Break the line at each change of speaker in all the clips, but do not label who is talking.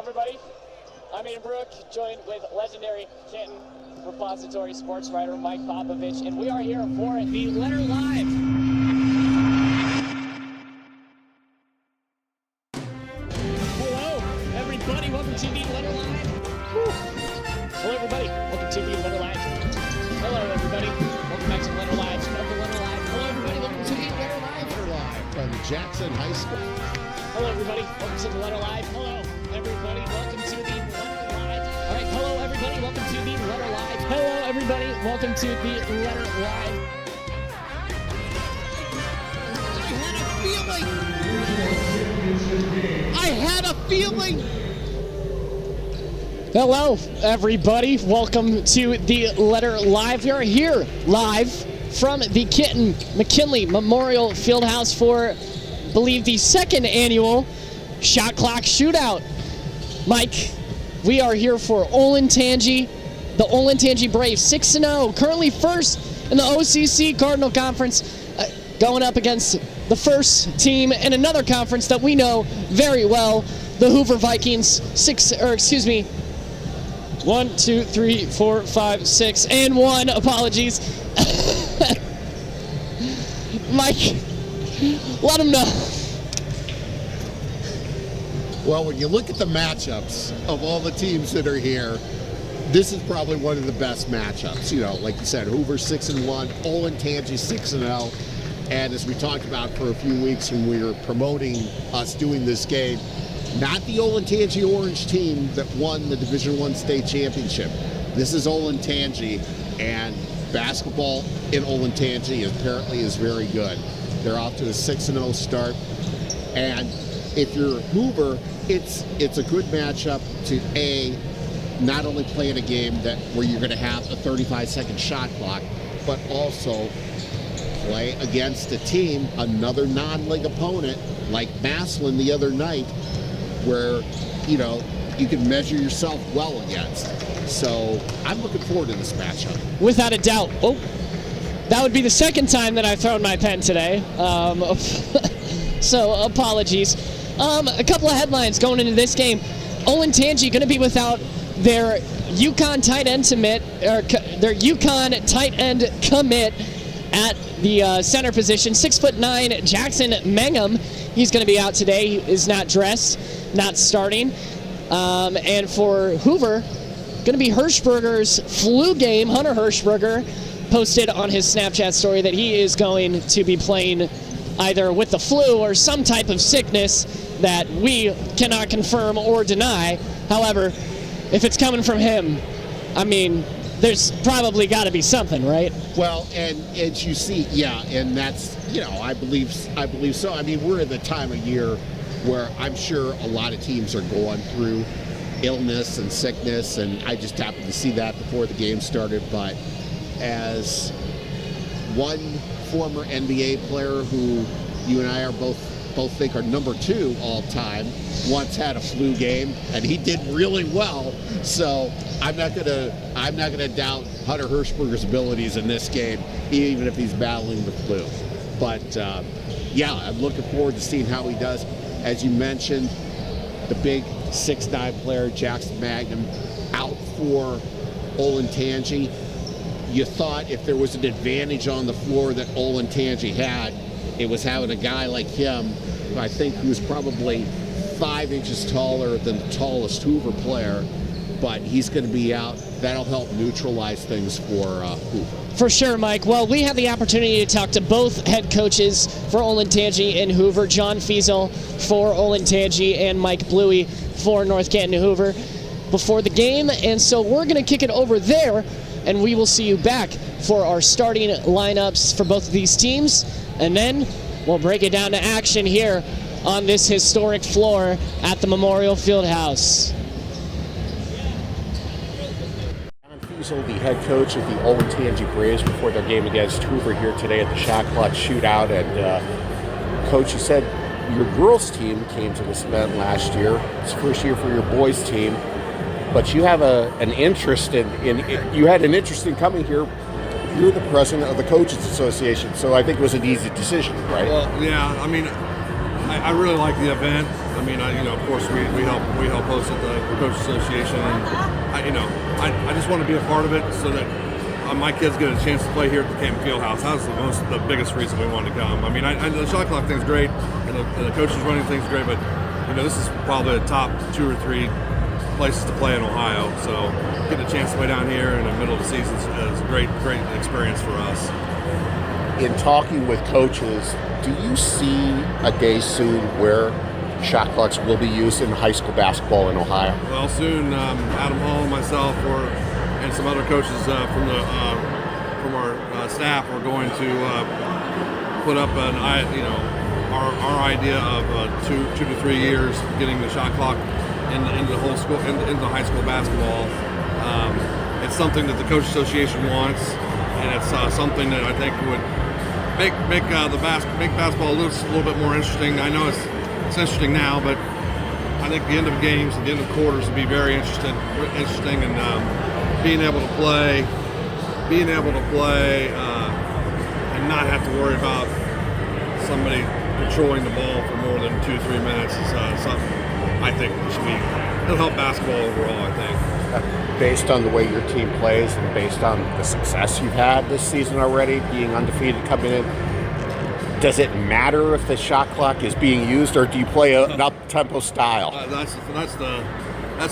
everybody. I'm Aiden Brueck, joined with legendary Canton repository sports writer Mike Popovich, and we are here for the Letter Live. Hello, everybody. Welcome to the Letter Live. Hello, everybody. Welcome to the Letter Live. Hello, everybody. Welcome back to the Letter Live. Of the Letter Live. Hello, everybody. Welcome to the Letter Live.
Letter Live from Jackson High School.
Hello, everybody. Welcome to the Letter Live. Hello, everybody. Welcome to the Letter Live. All right. Hello, everybody. Welcome to the Letter Live. Hello, everybody. Welcome to the Letter Live.
I had a feeling.
Hello, everybody. Welcome to the Letter Live. We are here live from the Canton McKinley Memorial Fieldhouse for, I believe, the second annual Shot Clock Shootout. Mike, we are here for Olentangy, the Olentangy Braves, 6-0, currently first in the OCC Cardinal Conference, going up against the first team in another conference that we know very well, the Hoover Vikings. 1, 2, 3, 4, 5, 6, and 1. Apologies. Mike, let them know.
Well, when you look at the matchups of all the teams that are here, this is probably one of the best matchups. You know, like you said, Hoover 6-1, Olentangy 6-0. And as we talked about for a few weeks when we were promoting us doing this game, not the Olentangy Orange team that won the Division I state championship. This is Olentangy, and basketball in Olentangy apparently is very good. They're off to a 6-0 start, and if you're Hoover, it's a good matchup to not only play in a game where you're going to have a 35-second shot clock, but also play against a team, another non-league opponent like Massillon the other night, where you can measure yourself well against. So I'm looking forward to this matchup.
Without a doubt. Oh, that would be the second time that I've thrown my pen today. So apologies. A couple of headlines going into this game. Olentangy going to be without their UConn tight end commit at the center position. 6'9" Jackson Mangum. He's going to be out today. He is not dressed, not starting. And for Hoover, going to be Hirschberger's flu game. Hunter Hirschberger posted on his Snapchat story that he is going to be playing either with the flu or some type of sickness that we cannot confirm or deny. However, if it's coming from him, I mean, there's probably got to be something, right?
Well, and as you see, yeah, and that's, I believe so. I mean, we're at the time of year where I'm sure a lot of teams are going through illness and sickness, and I just happened to see that before the game started. But as one former NBA player who you and I are both think are number 2 all time, once had a flu game, and he did really well. So I'm not gonna doubt Hunter Hirschberger's abilities in this game, even if he's battling the flu. But yeah, I'm looking forward to seeing how he does. As you mentioned, the big 6'9" player Jackson Mangum out for Olentangy. You thought if there was an advantage on the floor that Olentangy had, it was having a guy like him, who I think who's probably 5 inches taller than the tallest Hoover player, but he's going to be out. That'll help neutralize things for Hoover.
For sure, Mike. Well, we had the opportunity to talk to both head coaches for Olentangy and Hoover, John Fiesel for Olentangy and Mike Bluey for North Canton Hoover, before the game. And so we're going to kick it over there, and we will see you back for our starting lineups for both of these teams. And then we'll break it down to action here on this historic floor at the Memorial Fieldhouse.
John Fiesel, the head coach of the Olentangy Braves, before their game against Hoover here today at the Shot Clock Shootout. And Coach, you said your girls' team came to this event last year. It's the first year for your boys' team, but you have an interest in you had an interest in coming here. You're the president of the Coaches Association, so I think it was an easy decision, right?
Well, yeah, I mean, I really like the event. I mean, of course, we help host at the Coach Association, and I just want to be a part of it so that my kids get a chance to play here at the Canton Fieldhouse. That's the biggest reason we wanted to come. I mean, the shot clock thing's great, and the coaches running thing's great, but this is probably the top 2 or 3 places to play in Ohio. So getting a chance to play down here in the middle of the season is a great experience for us.
In talking with coaches, do you see a day soon where shot clocks will be used in high school basketball in Ohio?
Well, soon, Adam Hall, myself, and some other coaches from our staff are going to put up our idea of 2 to 3 years getting the shot clock into the whole school, into high school basketball. It's something that the Coach Association wants, and it's something that I think would make basketball a little bit more interesting. I know it's interesting now, but I think the end of games, the end of quarters would be very interesting, and being able to play, and not have to worry about somebody controlling the ball for more than 2-3 minutes is something I think it'll help basketball overall, I think.
Based on the way your team plays and based on the success you've had this season already, being undefeated coming in, does it matter if the shot clock is being used, or do you play an up-tempo style?
That's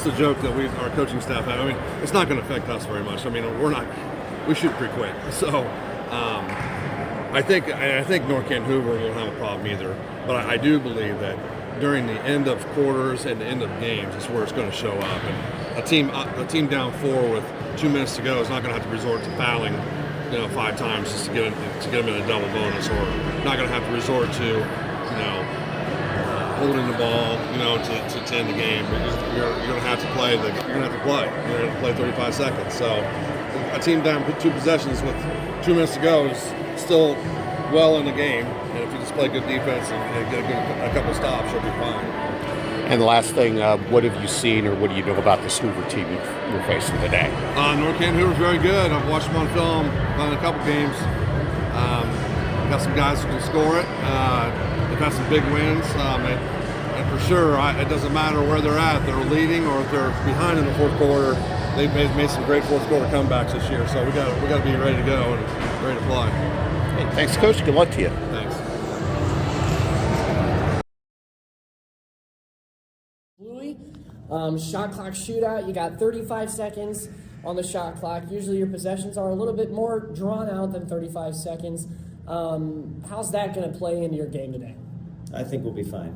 the joke that our coaching staff have. I mean, it's not going to affect us very much. I mean, we shoot pretty quick. So I think North Canton Hoover won't have a problem either. But I do believe that during the end of quarters and the end of games is where it's going to show up. And a team down 4 with 2 minutes to go is not going to have to resort to fouling 5 times just to get them in a double bonus, or not going to have to resort to holding the ball to end the game. You're going to have to play. You're going to have to play 35 seconds. So a team down 2 possessions with 2 minutes to go is still well in the game, and if you just play good defense and get a couple stops, you'll be fine.
And the last thing, what have you seen, or what do you know about this Hoover team you're facing today?
North Canton Hoover's very good. I've watched them on film in a couple games. Got some guys who can score it. They've had some big wins, and for sure, it doesn't matter where they're at. They're leading or if they're behind in the fourth quarter. They've made some great fourth quarter comebacks this year, so we got to be ready to go and ready to play.
Hey, thanks, Coach. Good luck to you.
Thanks.
Shot clock shootout, you got 35 seconds on the shot clock. Usually your possessions are a little bit more drawn out than 35 seconds. How's that going to play into your game today?
I think we'll be fine.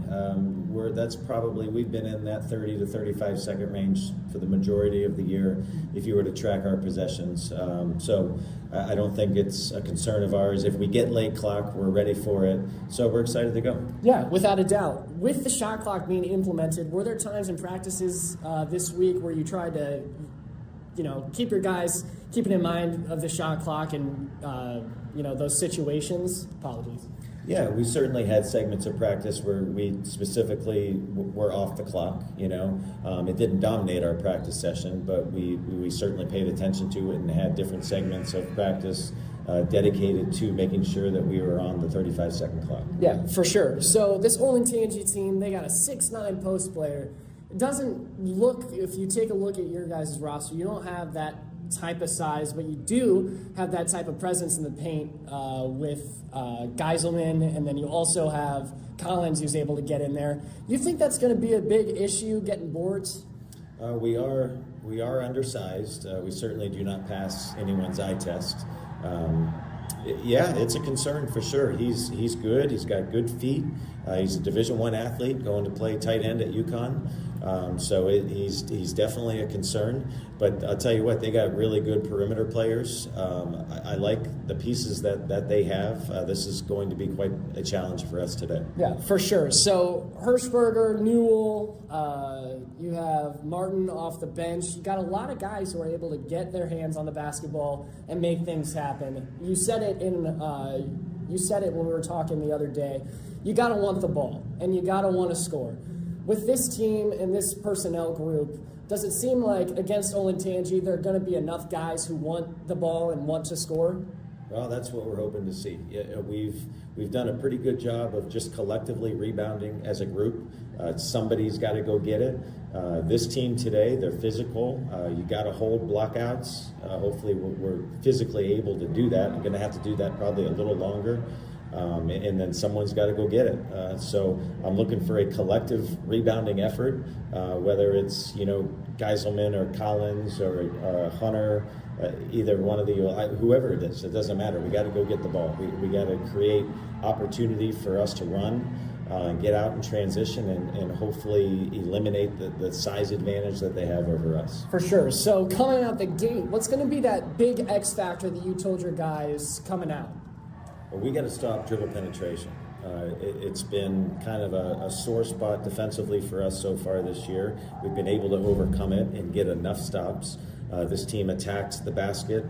We've been in that 30 to 35 second range for the majority of the year if you were to track our possessions. So I don't think it's a concern of ours. If we get late clock, we're ready for it. So we're excited to go.
Yeah, without a doubt. With the shot clock being implemented, were there times in practices this week where you tried to, keep your guys keeping in mind of the shot clock and, those situations? Apologies.
Yeah, we certainly had segments of practice where we specifically were off the clock. It didn't dominate our practice session, but we certainly paid attention to it and had different segments of practice dedicated to making sure that we were on the 35-second clock.
Yeah, for sure. So this Olentangy team, they got a 6'9" post player. It doesn't look, if you take a look at your guys' roster, you don't have that type of size, but you do have that type of presence in the paint with Geiselman, and then you also have Collins who's able to get in there. You think that's going to be a big issue, getting boards?
We are undersized. We certainly do not pass anyone's eye test. It's a concern for sure. He's good. He's got good feet. He's a Division I athlete going to play tight end at UConn. He's definitely a concern. But I'll tell you what, they got really good perimeter players. I like the pieces that they have. This is going to be quite a challenge for us today.
Yeah, for sure. So Hirschberger, Newell, you have Martin off the bench. You got a lot of guys who are able to get their hands on the basketball and make things happen. You said it when we were talking the other day. You got to want the ball, and you got to want to score. With this team and this personnel group, does it seem like against Olentangy there are going to be enough guys who want the ball and want to score?
Well, that's what we're hoping to see. Yeah, we've done a pretty good job of just collectively rebounding as a group. Somebody's got to go get it. This team today, they're physical. You got to hold blockouts. Hopefully we're physically able to do that. I'm going to have to do that probably a little longer. And then someone's got to go get it. So I'm looking for a collective rebounding effort, whether it's, Geiselman or Collins or Hunter, either one of whoever it is, it doesn't matter. We got to go get the ball. We got to create opportunity for us to run, get out in transition, and hopefully eliminate the size advantage that they have over us.
For sure. So coming out the gate, what's going to be that big X factor that you told your guys coming out?
Well, we got to stop dribble penetration. It's been kind of a sore spot defensively for us so far this year. We've been able to overcome it and get enough stops. This team attacks the basket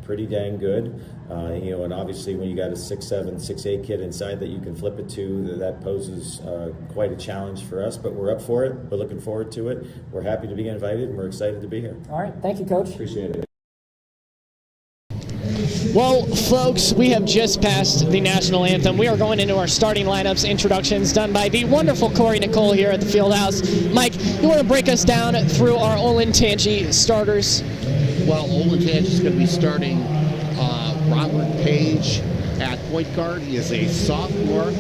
pretty dang good. And obviously when you got a 6'7", 6'8" kid inside that you can flip it to, that poses quite a challenge for us. But we're up for it. We're looking forward to it. We're happy to be invited, and we're excited to be here.
All right. Thank you, Coach.
Appreciate it.
Well, folks, we have just passed the national anthem. We are going into our starting lineups introductions done by the wonderful Corey Nicole here at the Fieldhouse. Mike, you want to break us down through our Olentangy starters?
Well, Olentangy is going to be starting Robert Page at point guard. He is a sophomore.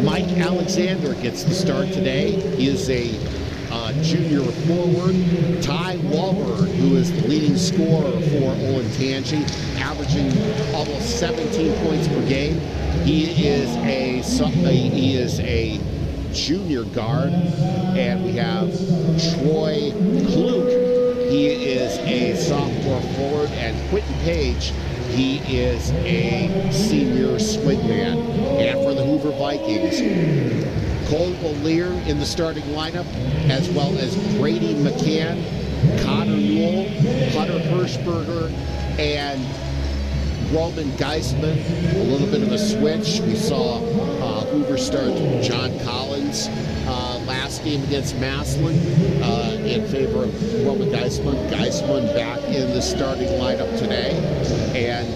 Mike Alexander gets the start today. He is a junior forward. Ty Wahlberg, who is the leading scorer for Olentangy, averaging almost 17 points per game. He is a junior guard. And we have Troy Klug. He is a sophomore forward. And Quentin Page, he is a senior swingman. And for the Hoover Vikings, Cole O'Lear in the starting lineup, as well as Brady McCann, Connor Newell, Hunter Hirschberger, and Roman Geisman. A little bit of a switch. We saw Hoover start John Collins last game against Massillon in favor of Roman Geisman. Geisman back in the starting lineup today. And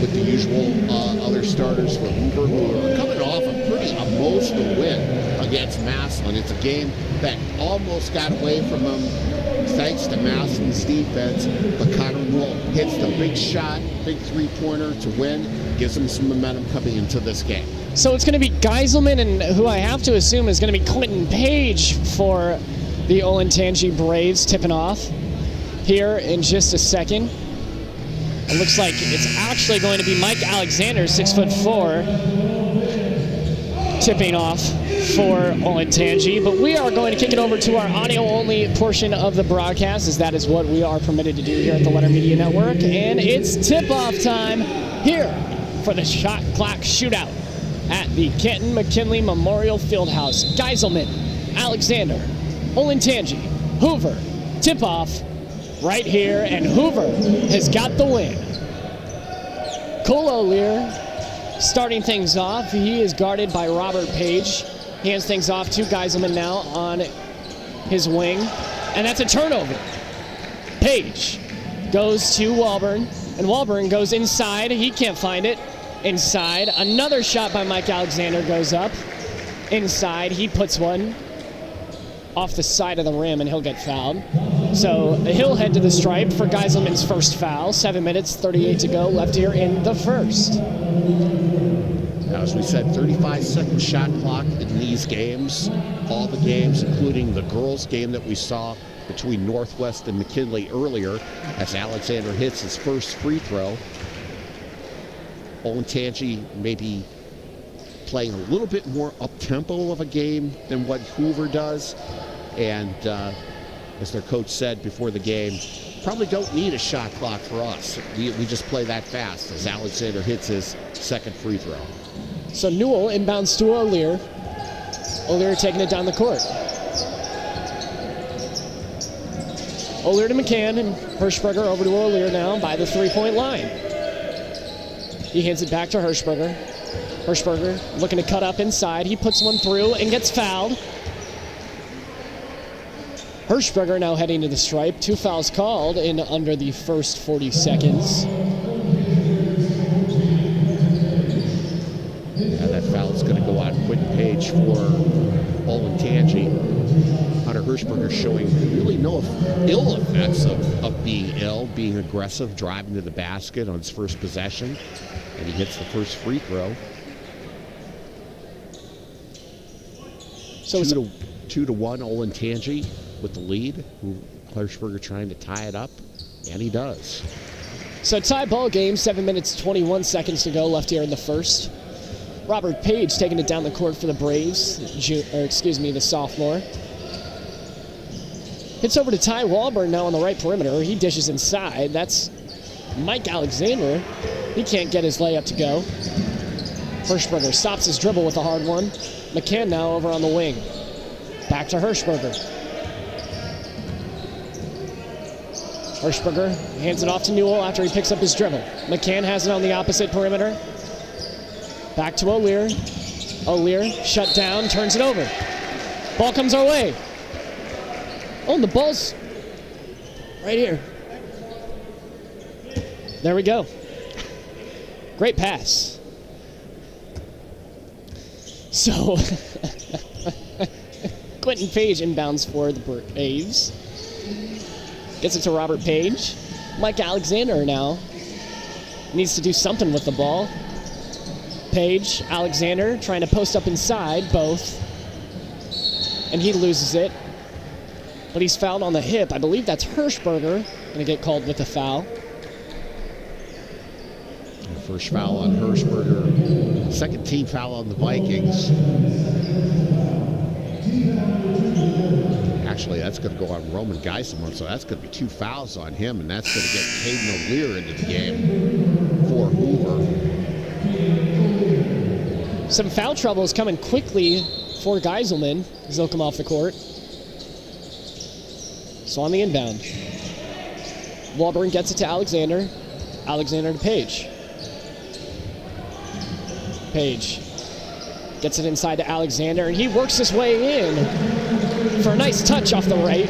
with the usual other starters for Hoover, who are coming off a pretty emotional win against Massillon. It's a game that almost got away from them thanks to Massillon's defense, but Connor Newell hits the big shot, big three-pointer to win, gives them some momentum coming into this game.
So it's going to be Geiselman, and who I have to assume is going to be Quentin Page for the Olentangy Braves tipping off here in just a second. It looks like it's actually going to be Mike Alexander, 6'4", tipping off for Olentangy. But we are going to kick it over to our audio-only portion of the broadcast, as that is what we are permitted to do here at the Letter Media Network. And it's tip-off time here for the shot clock shootout at the Canton McKinley Memorial Fieldhouse. Geiselman, Alexander, Olentangy, Hoover, tip-off right here, and Hoover has got the win. Cole O'Lear starting things off. He is guarded by Robert Page. Hands things off to Geiselman now on his wing, and that's a turnover. Page goes to Walburn, and Walburn goes inside. He can't find it. Inside. Another shot by Mike Alexander goes up. Inside. He puts one off the side of the rim, and he'll get fouled. So he'll head to the stripe for Geiselman's first foul. 7 minutes, 38 to go left here in the first.
Now, as we said, 35-second shot clock in these games. All the games, including the girls' game that we saw between Northwest and McKinley earlier, as Alexander hits his first free throw. Olentangy maybe playing a little bit more up-tempo of a game than what Hoover does. And as their coach said before the game, probably don't need a shot clock for us. We just play that fast as Alexander hits his second free throw.
So Newell inbounds to O'Lear. O'Lear taking it down the court. O'Lear to McCann, and Hirschberger over to O'Lear now by the three-point line. He hands it back to Hirschberger. Hirschberger looking to cut up inside. He puts one through and gets fouled. Hirschberger now heading to the stripe. 2 fouls called in under the first 40 seconds.
for Olentangy. Hunter Hirschberger showing really no ill effects of being ill, being aggressive, driving to the basket on his first possession, and he hits the first free throw. So 2-1 Olentangy with the lead. Hirschberger trying to tie it up, and he does.
So tie ball game, 7 minutes, 21 seconds to go left here in the first. Robert Page taking it down the court for the Braves, the sophomore. Hits over to Ty Walburn now on the right perimeter. He dishes inside. That's Mike Alexander. He can't get his layup to go. Hirschberger stops his dribble with a hard one. McCann now over on the wing. Back to Hirschberger. Hirschberger hands it off to Newell after he picks up his dribble. McCann has it on the opposite perimeter. Back to O'Lear. O'Lear shut down, turns it over. Ball comes our way. Oh, and the ball's right here. There we go. Great pass. So, Quentin Page inbounds for the Braves. Gets it to Robert Page. Mike Alexander now needs to do something with the ball. Page, Alexander trying to post up inside, both. And he loses it. But he's fouled on the hip. I believe that's Hirschberger going to get called with a foul.
First foul on Hirschberger. Second team foul on the Vikings. Actually, that's going to go on Roman Geisler, so that's going to be 2 fouls on him, and that's going to get Caden O'Lear into the game for Hoover.
Some foul trouble is coming quickly for Geiselman as they'll come off the court. So on the inbound, Walburn gets it to Alexander. Alexander to Page. Page gets it inside to Alexander, and he works his way in for a nice touch off the right.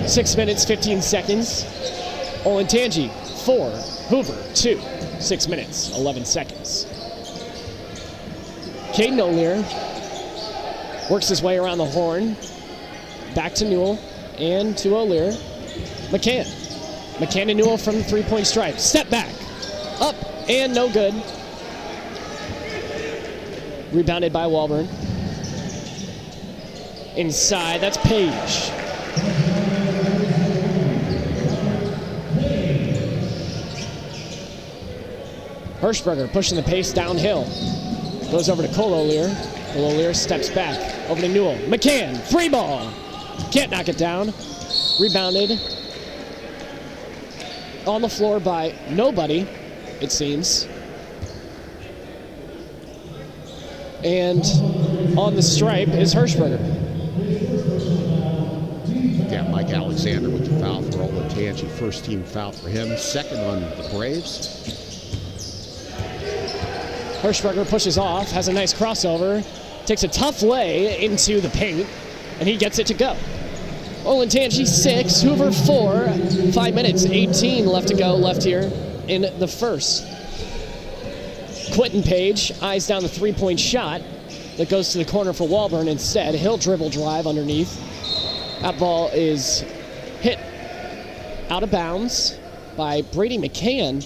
6 minutes, 15 seconds. Olentangy, 4. Hoover, 2. 6 minutes, 11 seconds. Caden O'Lear works his way around the horn. Back to Newell and to O'Lear. McCann. McCann and Newell from the three-point stripe. Step back. Up and no good. Rebounded by Walburn. Inside, that's Page. Hirschberger pushing the pace downhill. Goes over to Cole O'Lear. Cole O'Lear steps back. Over to Newell. McCann, free ball. Can't knock it down. Rebounded. On the floor by nobody, it seems. And on the stripe is Hirschberger.
Yeah, Mike Alexander with the foul for Olentangy. First team foul for him. Second on the Braves.
Hirschberger pushes off, has a nice crossover, takes a tough lay into the paint, and he gets it to go. Olentangy 6, Hoover 4, 5 minutes, 18 left to go left here in the first. Quentin Page eyes down the three-point shot that goes to the corner for Walburn instead. He'll dribble drive underneath. That ball is hit out of bounds by Brady McCann,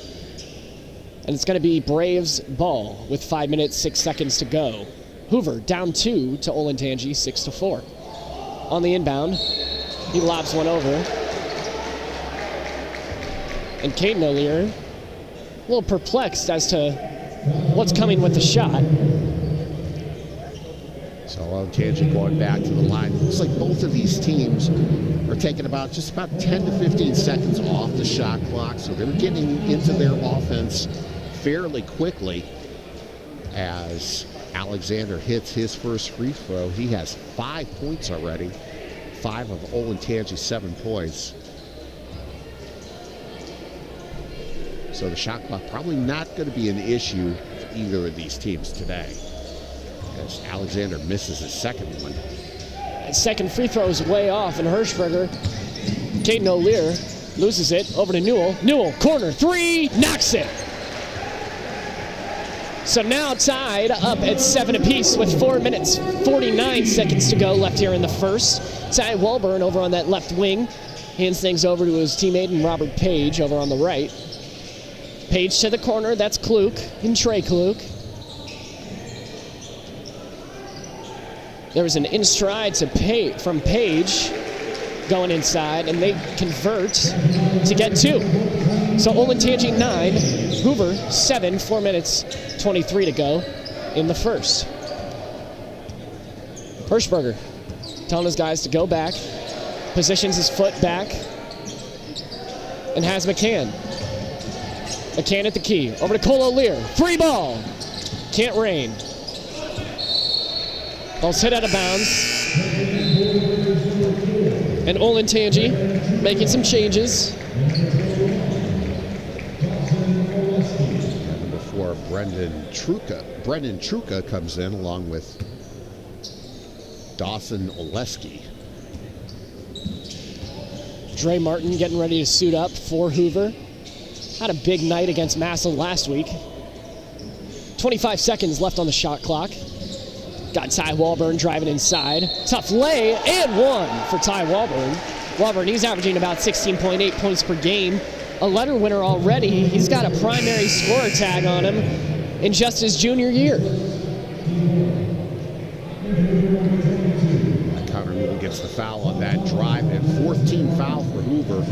and it's going to be Braves ball with 5 minutes, 6 seconds to go. Hoover down 2 to Olentangy, 6-4. On the inbound, he lobs one over. And Caden O'Lear, a little perplexed as to what's coming with the shot.
So Olentangy going back to the line. Looks like both of these teams are taking just about 10 to 15 seconds off the shot clock. So they're getting into their offense fairly quickly as Alexander hits his first free throw. He has 5 points already. 5 of Olentangy's 7 points. So the shot clock probably not going to be an issue for either of these teams today, as Alexander misses his second one.
Second free throw is way off, and Hirschberger, Caden O'Lear loses it over to Newell. Newell, corner, 3, knocks it. So now tied up at 7 apiece with 4 minutes, 49 seconds to go left here in the first. Ty Walburn over on that left wing hands things over to his teammate and Robert Page over on the right. Page to the corner, that's Kluk and Trey Kluk. There was an in stride from Page going inside, and they convert to get 2. So Olentangy 9, Hoover 7, 4 minutes 23 to go in the first. Hirschberger telling his guys to go back, positions his foot back, and has McCann. McCann at the key, over to Cole O'Lear, free ball, can't rain. Ball's hit out of bounds. And Olentangy making some changes.
And before Brendan Truca comes in along with Dawson Oleski.
Dre Martin getting ready to suit up for Hoover. Had a big night against Massillon last week. 25 seconds left on the shot clock. Got Ty Walburn driving inside. Tough lay, and 1 for Ty Walburn. Walburn, he's averaging about 16.8 points per game. A letter winner already. He's got a primary scorer tag on him in just his junior year.
Connor Newell gets the foul on that drive, and 14th foul for Hoover.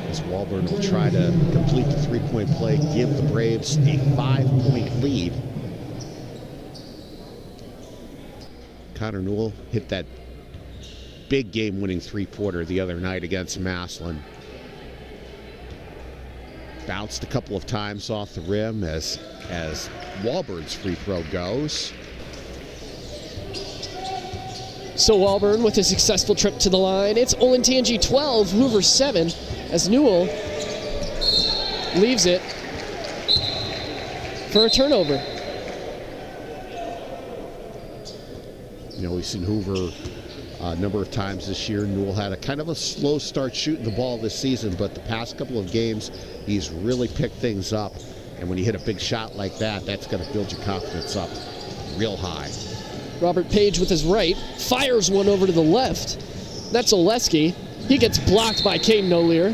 As Walburn will try to complete the three-point play, give the Braves a 5-point lead. Connor Newell hit that big game-winning three-pointer the other night against Massillon. Bounced a couple of times off the rim as Walburn's free throw goes.
So Walburn with a successful trip to the line. It's Olentangy 12, Hoover 7, as Newell leaves it for a turnover.
You know, we've seen Hoover a number of times this year. Newell had a kind of a slow start shooting the ball this season, but the past couple of games, he's really picked things up. And when you hit a big shot like that, that's going to build your confidence up real high.
Robert Page with his right, fires one over to the left. That's Oleski. He gets blocked by Caden O'Lear.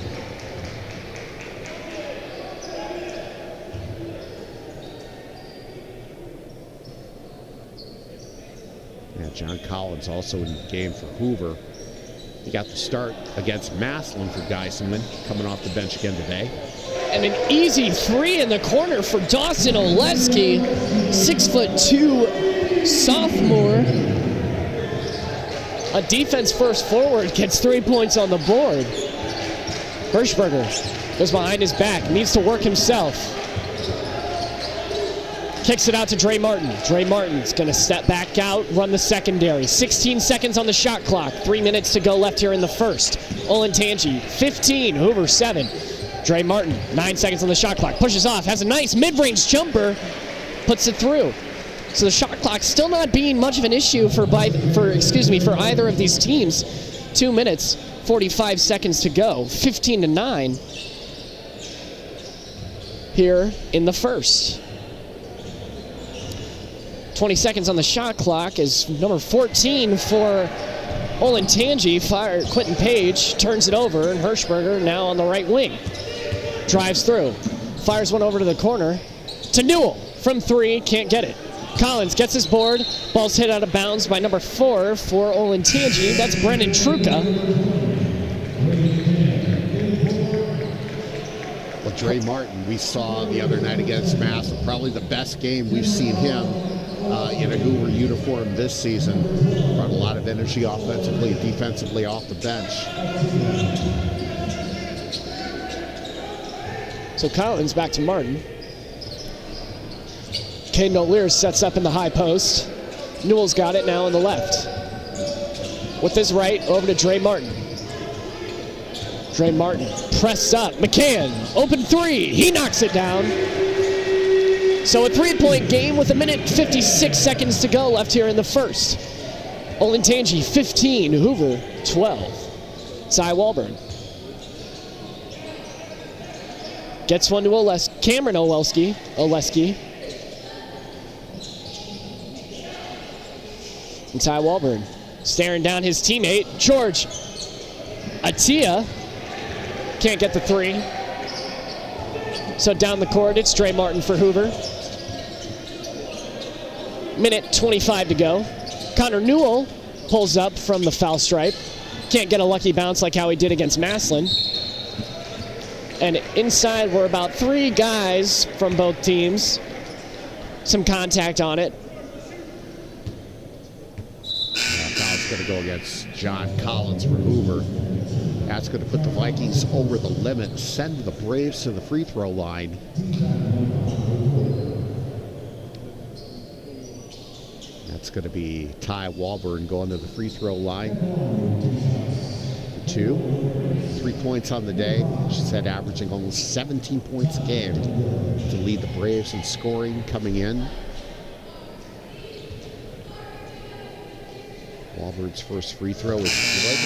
Yeah, John Collins also in the game for Hoover. He got the start against Massillon for Geiselman, coming off the bench again today.
And an easy 3 in the corner for Dawson Oleski, 6'2" sophomore. A defense first forward gets 3 points on the board. Hirschberger goes behind his back, needs to work himself. Kicks it out to Dre Martin. Dre Martin's going to step back out, run the secondary. 16 seconds on the shot clock. 3 minutes to go left here in the first. Olentangy, 15, Hoover 7. Dre Martin, 9 seconds on the shot clock. Pushes off, has a nice mid-range jumper, puts it through. So the shot clock still not being much of an issue for either of these teams. 2 minutes, 45 seconds to go. 15-9 here in the first. 20 seconds on the shot clock as number 14 for Olentangy, Quentin Page, turns it over, and Hirschberger now on the right wing. Drives through, fires one over to the corner to Newell from 3, can't get it. Collins gets his board, ball's hit out of bounds by number 4 for Olentangy. That's Brendan Truca.
Well, Dre Martin, we saw the other night against Massillon, probably the best game we've seen him in a Hoover uniform this season. Brought a lot of energy offensively and defensively off the bench.
So Collins back to Martin. Caden O'Lear sets up in the high post. Newell's got it now on the left. With his right, over to Dre Martin. Dre Martin pressed up. McCann, open 3. He knocks it down. So a 3-point game with 1:56 seconds to go left here in the first. Olentangy 15, Hoover 12. Ty Walburn gets one to Cameron Oleski. And Ty Walburn staring down his teammate, George Atia. Can't get the three. So down the court, it's Dre Martin for Hoover. Minute 25 to go. Connor Newell pulls up from the foul stripe. Can't get a lucky bounce like how he did against Massillon. And inside were about 3 guys from both teams. Some contact on it.
Foul's going to go against John Collins for Hoover. That's going to put the Vikings over the limit, send the Braves to the free throw line. That's going to be Ty Walburn going to the free throw line. 2. 3 points on the day. She said averaging almost 17 points a game to lead the Braves in scoring coming in. Walburn's first free throw is good.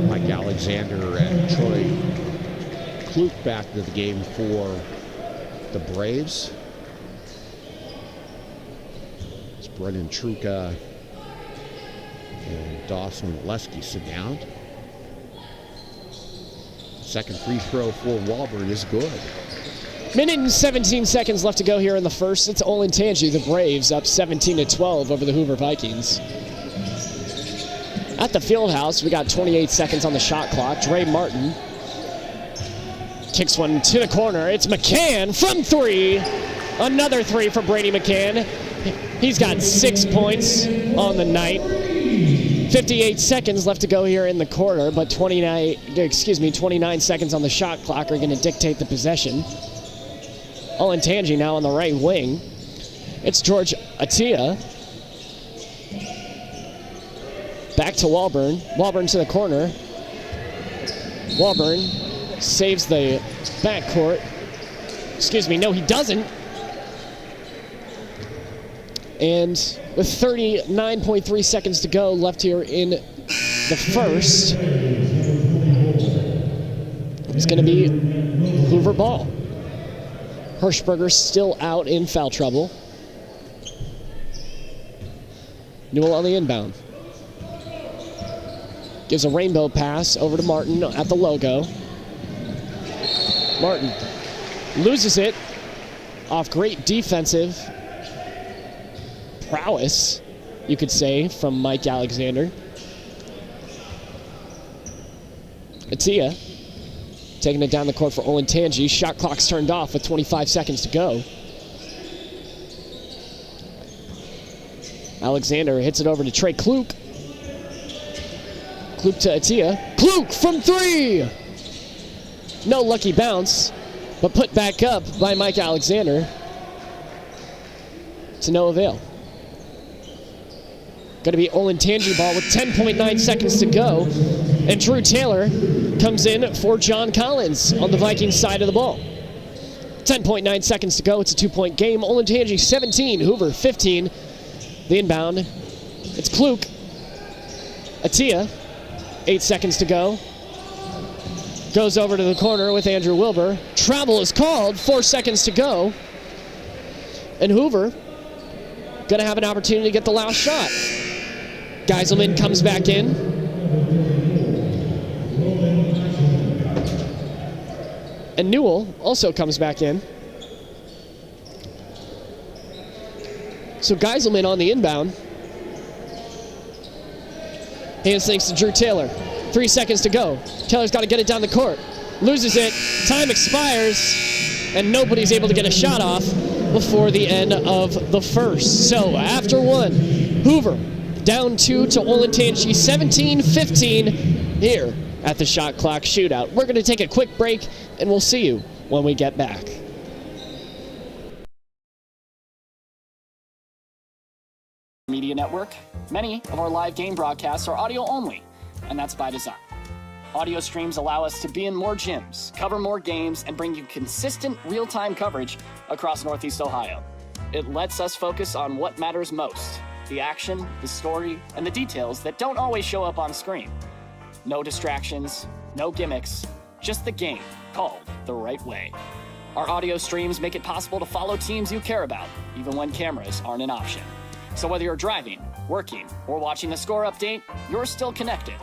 Mike Alexander and Troy Kluk back to the game for the Braves. It's Brennan Truca and Dawson Lesky sit down. Second free throw for Walburn is good.
Minute and 17 seconds left to go here in the first. It's Olentangy, the Braves, up 17-12 over the Hoover Vikings. At the Fieldhouse, we got 28 seconds on the shot clock. Dre Martin kicks one to the corner. It's McCann from 3. Another 3 for Brady McCann. He's got 6 points on the night. 58 seconds left to go here in the quarter, but 29 seconds on the shot clock are going to dictate the possession. Olentangy now on the right wing. It's George Atia. Back to Walburn. Walburn to the corner. Walburn saves the backcourt. No, he doesn't. And with 39.3 seconds to go left here in the first, it's going to be Hoover ball. Hirschberger still out in foul trouble. Newell on the inbound. Gives a rainbow pass over to Martin at the logo. Martin loses it off great defensive prowess, you could say, from Mike Alexander. Atia taking it down the court for Olentangy. Shot clock's turned off with 25 seconds to go. Alexander hits it over to Trey Kluk. Kluk to Atia. Kluk from 3! No lucky bounce, but put back up by Mike Alexander. To no avail. Going to be Olentangy ball with 10.9 seconds to go. And Drew Taylor comes in for John Collins on the Vikings side of the ball. 10.9 seconds to go. It's a 2-point game. Olentangy 17, Hoover 15. The inbound. It's Kluk. Atia. 8 seconds to go. Goes over to the corner with Andrew Wilbur. Travel is called. 4 seconds to go. And Hoover going to have an opportunity to get the last shot. Geiselman comes back in. And Newell also comes back in. So Geiselman on the inbound. Hands things to Drew Taylor. 3 seconds to go. Taylor's got to get it down the court. Loses it. Time expires. And nobody's able to get a shot off before the end of the first. So after one, Hoover down 2 to Olentangy 17-15 here at the shot clock shootout. We're going to take a quick break, and we'll see you when we get back.
Media Network. Many of our live game broadcasts are audio only, and that's by design. Audio streams allow us to be in more gyms, cover more games, and bring you consistent real-time coverage across Northeast Ohio. It lets us focus on what matters most: the action, the story, and the details that don't always show up on screen. No distractions, no gimmicks, just the game called the right way. Our audio streams make it possible to follow teams you care about, even when cameras aren't an option. So whether you're driving, working, or watching the score update, you're still connected.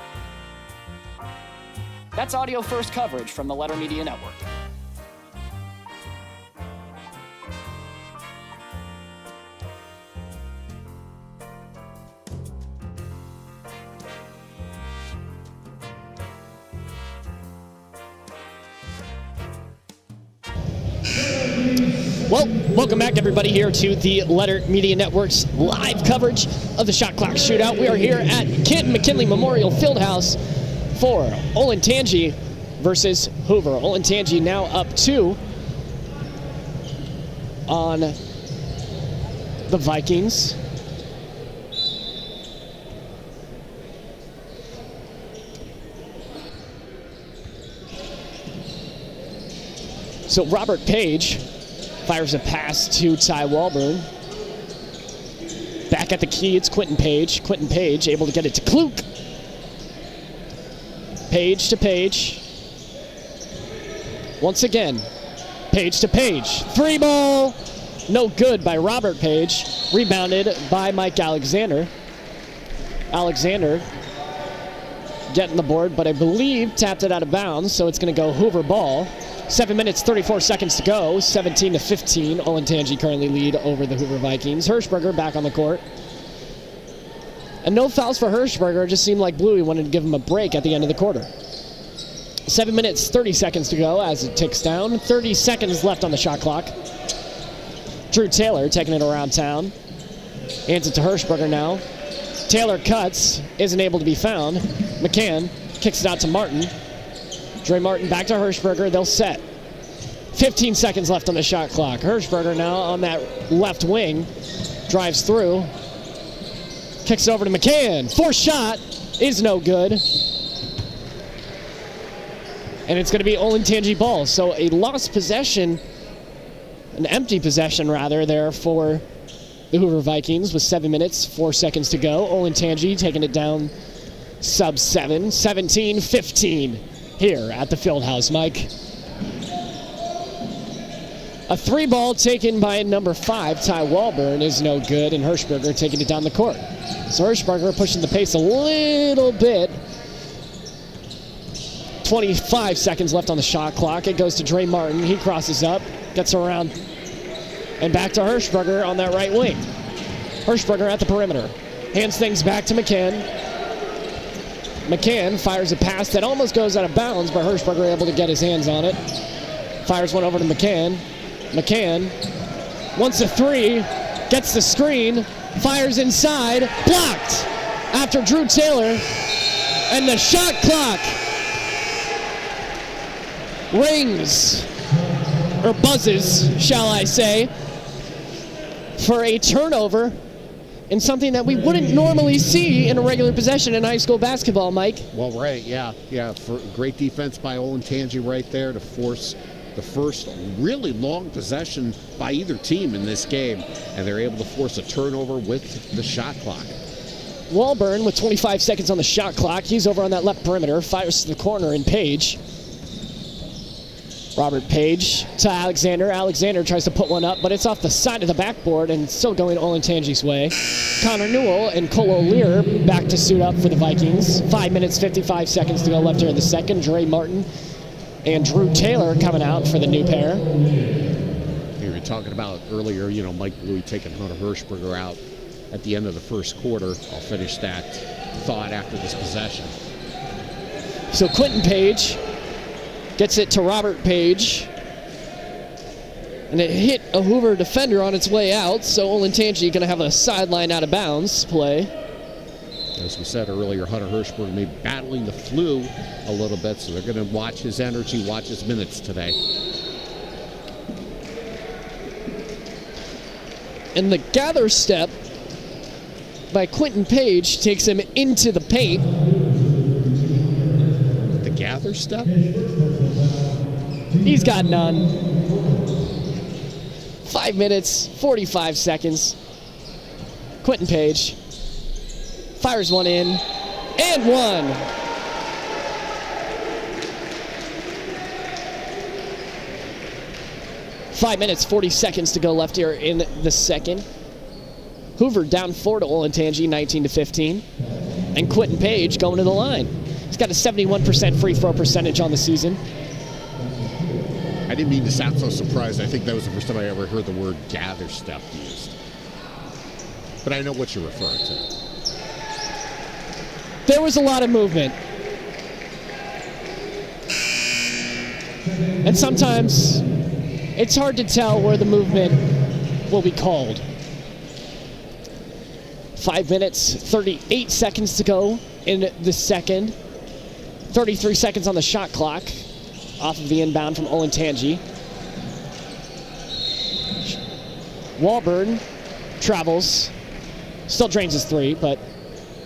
That's audio first coverage from the Letter Media Network.
Well, welcome back, everybody, here to the Letter Media Network's live coverage of the Shot Clock Shootout. We are here at Canton McKinley Memorial Fieldhouse for Olentangy versus Hoover. Olentangy now up 2 on the Vikings. So Robert Page fires a pass to Ty Walburn. Back at the key, it's Quentin Page. Quentin Page able to get it to Kluk. Page to Page. Once again, Page to Page. 3 ball. No good by Robert Page. Rebounded by Mike Alexander. Alexander getting the board, but I believe tapped it out of bounds, so it's going to go Hoover ball. 7 minutes, 34 seconds to go. 17-15. Olentangy currently lead over the Hoover Vikings. Hirschberger back on the court. And no fouls for Hirschberger. It just seemed like Bluey wanted to give him a break at the end of the quarter. 7 minutes, 30 seconds to go as it ticks down. 30 seconds left on the shot clock. Drew Taylor taking it around town. Hands it to Hirschberger now. Taylor cuts. Isn't able to be found. McCann kicks it out to Martin. Dre Martin back to Hirschberger. They'll set. 15 seconds left on the shot clock. Hirschberger now on that left wing. Drives through. Kicks it over to McCann. Forced shot is no good. And it's going to be Olentangy ball. So a lost possession, an empty possession rather, there for the Hoover Vikings with 7 minutes, 4 seconds to go. Olentangy taking it down sub 7. 17-15. Here at the Fieldhouse, Mike. A 3 ball taken by number 5, Ty Walburn, is no good, and Hirschberger taking it down the court. So Hirschberger pushing the pace a little bit. 25 seconds left on the shot clock. It goes to Dre Martin. He crosses up, gets around, and back to Hirschberger on that right wing. Hirschberger at the perimeter. Hands things back to McCann. McCann fires a pass that almost goes out of bounds, but Hirschberger able to get his hands on it. Fires one over to McCann. McCann wants a 3, gets the screen, fires inside, blocked after Drew Taylor, and the shot clock rings, or buzzes, shall I say, for a turnover. And something that we wouldn't normally see in a regular possession in high school basketball, Mike.
Well, right, yeah. For great defense by Olentangy right there to force the first really long possession by either team in this game, and they're able to force a turnover with the shot clock.
Walburn with 25 seconds on the shot clock. He's over on that left perimeter, fires to the corner in Page. Robert Page to Alexander. Alexander tries to put one up, but it's off the side of the backboard and still going Olentangy's way. Connor Newell and Cole O'Lear back to suit up for the Vikings. 5 minutes, 55 seconds to go left here in the second. Dre Martin and Drew Taylor coming out for the new pair.
You were talking about earlier, Mike Bluey taking Hunter Hirschberger out at the end of the first quarter. I'll finish that thought after this possession.
So Quentin Page gets it to Robert Page. And it hit a Hoover defender on its way out, so Olentangy going to have a sideline out of bounds play.
As we said earlier, Hunter Hirschberger may be battling the flu a little bit, so they're going to watch his energy, watch his minutes today.
And the gather step by Quentin Page takes him into the paint.
The gather step?
He's got none. 5 minutes, 45 seconds. Quentin Page fires one in, and one. 5 minutes, 40 seconds to go left here in the second. Hoover down 4 to Olentangy, 19-15. And Quentin Page going to the line. He's got a 71% free throw percentage on the season.
I didn't mean to sound so surprised. I think that was the first time I ever heard the word gather step used. But I know what you're referring to.
There was a lot of movement. And sometimes it's hard to tell where the movement will be called. 5 minutes, 38 seconds to go in the second. 33 seconds on the shot clock off of the inbound from Olentangy. Walburn travels, still drains his three, but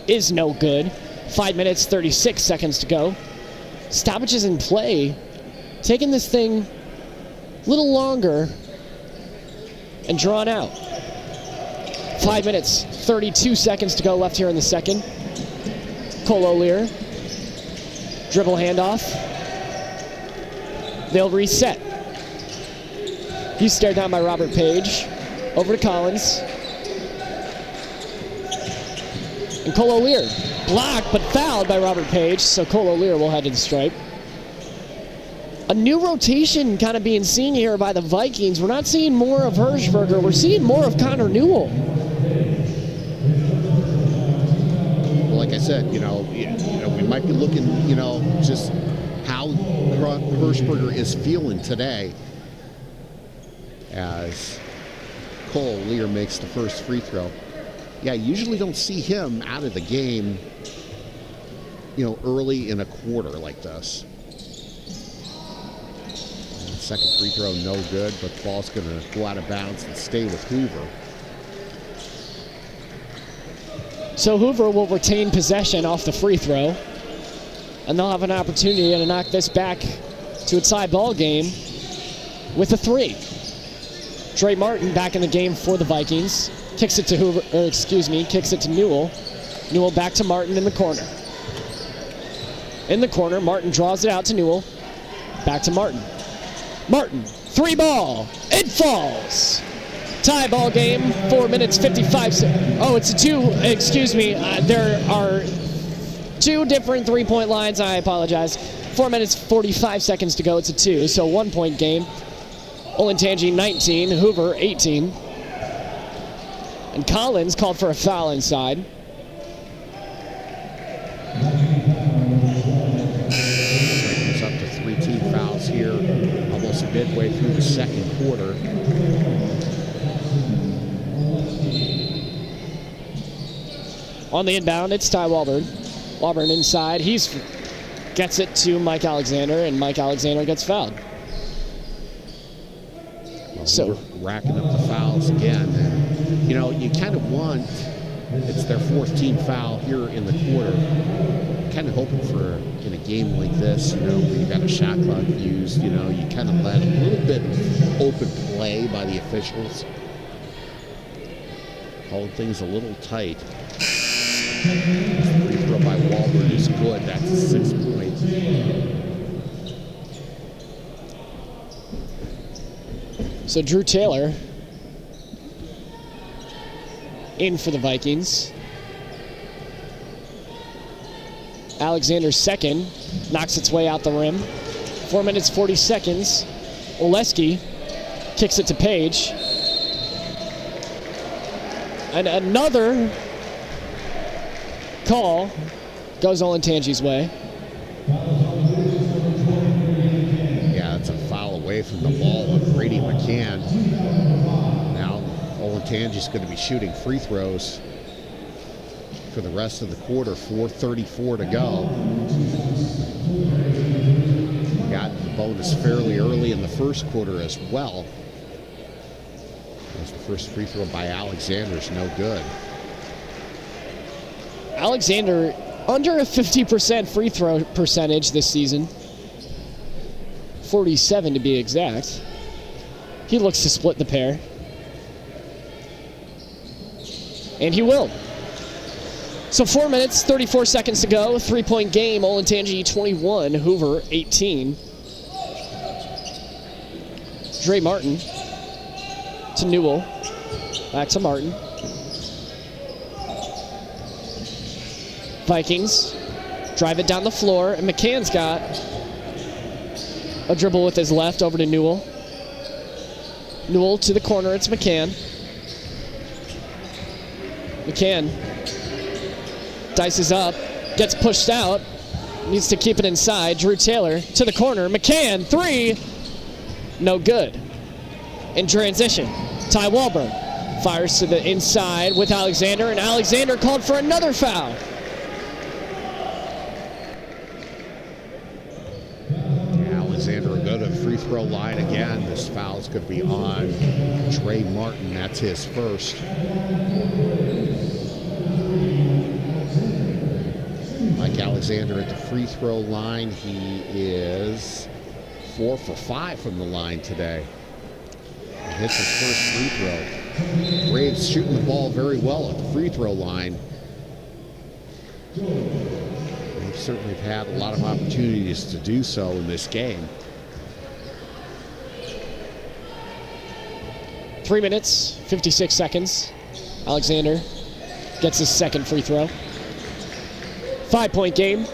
is no good. 5 minutes, 36 seconds to go. Stoppages in play, taking this thing a little longer and drawn out. 5 minutes, 32 seconds to go left here in the second. Cole O'Leary, dribble handoff. They'll reset. He's stared down by Robert Page. Over to Collins. And Cole O'Leary, blocked but fouled by Robert Page, so Cole O'Leary will head to the stripe. A new rotation kind of being seen here by the Vikings. We're not seeing more of Hirschberger. We're seeing more of Connor Newell.
Well, like I said, we might be looking, just how Hirschberger is feeling today as Cole O'Leary makes the first free throw. Yeah, usually don't see him out of the game, early in a quarter like this. Second free throw, no good, but the ball's going to go out of bounds and stay with Hoover.
So Hoover will retain possession off the free throw, and they'll have an opportunity to knock this back to a tie ball game with a three. Trey Martin back in the game for the Vikings. Kicks it to kicks it to Newell. Newell back to Martin in the corner. In the corner, Martin draws it out to Newell. Back to Martin. Martin, three ball, it falls. Tie ball game, 4 minutes, 55 seconds. Oh, it's a two, there are two different three-point lines, I apologize. 4 minutes, 45 seconds to go, it's a two, so 1 point game. Olentangy 19, Hoover 18. And Collins called for a foul inside.
It's up to 3 team fouls here, almost midway through the second quarter.
On the inbound, it's Ty Walburn. Walburn inside. Gets it to Mike Alexander, and Mike Alexander gets fouled.
So we're racking up the fouls again. And, you kind of want, it's their fourth team foul here in the quarter. Kind of hoping for, in a game like this, where you got a shot clock used, you kind of let a little bit of open play by the officials. Hold things a little tight. Free throw by Walburn is good. That's 6 points.
So Drew Taylor in for the Vikings. Alexander's second knocks its way out the rim. 4 minutes, 40 seconds. Oleski kicks it to Page. And another call goes Olentangy's way.
Yeah, it's a foul away from the ball of Brady McCann. Now Olentangy's going to be shooting free throws for the rest of the quarter. 4:34 to go. Got the bonus fairly early in the first quarter as well. As the first free throw by Alexander's no good.
Alexander under a 50% free throw percentage this season. 47 to be exact. He looks to split the pair. And he will. So 4 minutes, 34 seconds to go. 3 point game. Olentangy 21, Hoover 18. Dre Martin to Newell. Back to Martin. Vikings drive it down the floor, and McCann's got a dribble with his left over to Newell. Newell to the corner, it's McCann. McCann dices up, gets pushed out, needs to keep it inside. Drew Taylor to the corner, McCann, three, no good. In transition, Ty Walburn fires to the inside with Alexander, and Alexander called for another foul.
Alexander will go to the free throw line again. This foul is going to be on Dre Martin. That's his first. Mike Alexander at the free throw line. He is 4 for 5 from the line today. He hits his first free throw. Braves shooting the ball very well at the free throw line. They've certainly had a lot of opportunities to do so in this game.
3 minutes, 56 seconds. Alexander gets his second free throw. 5-point game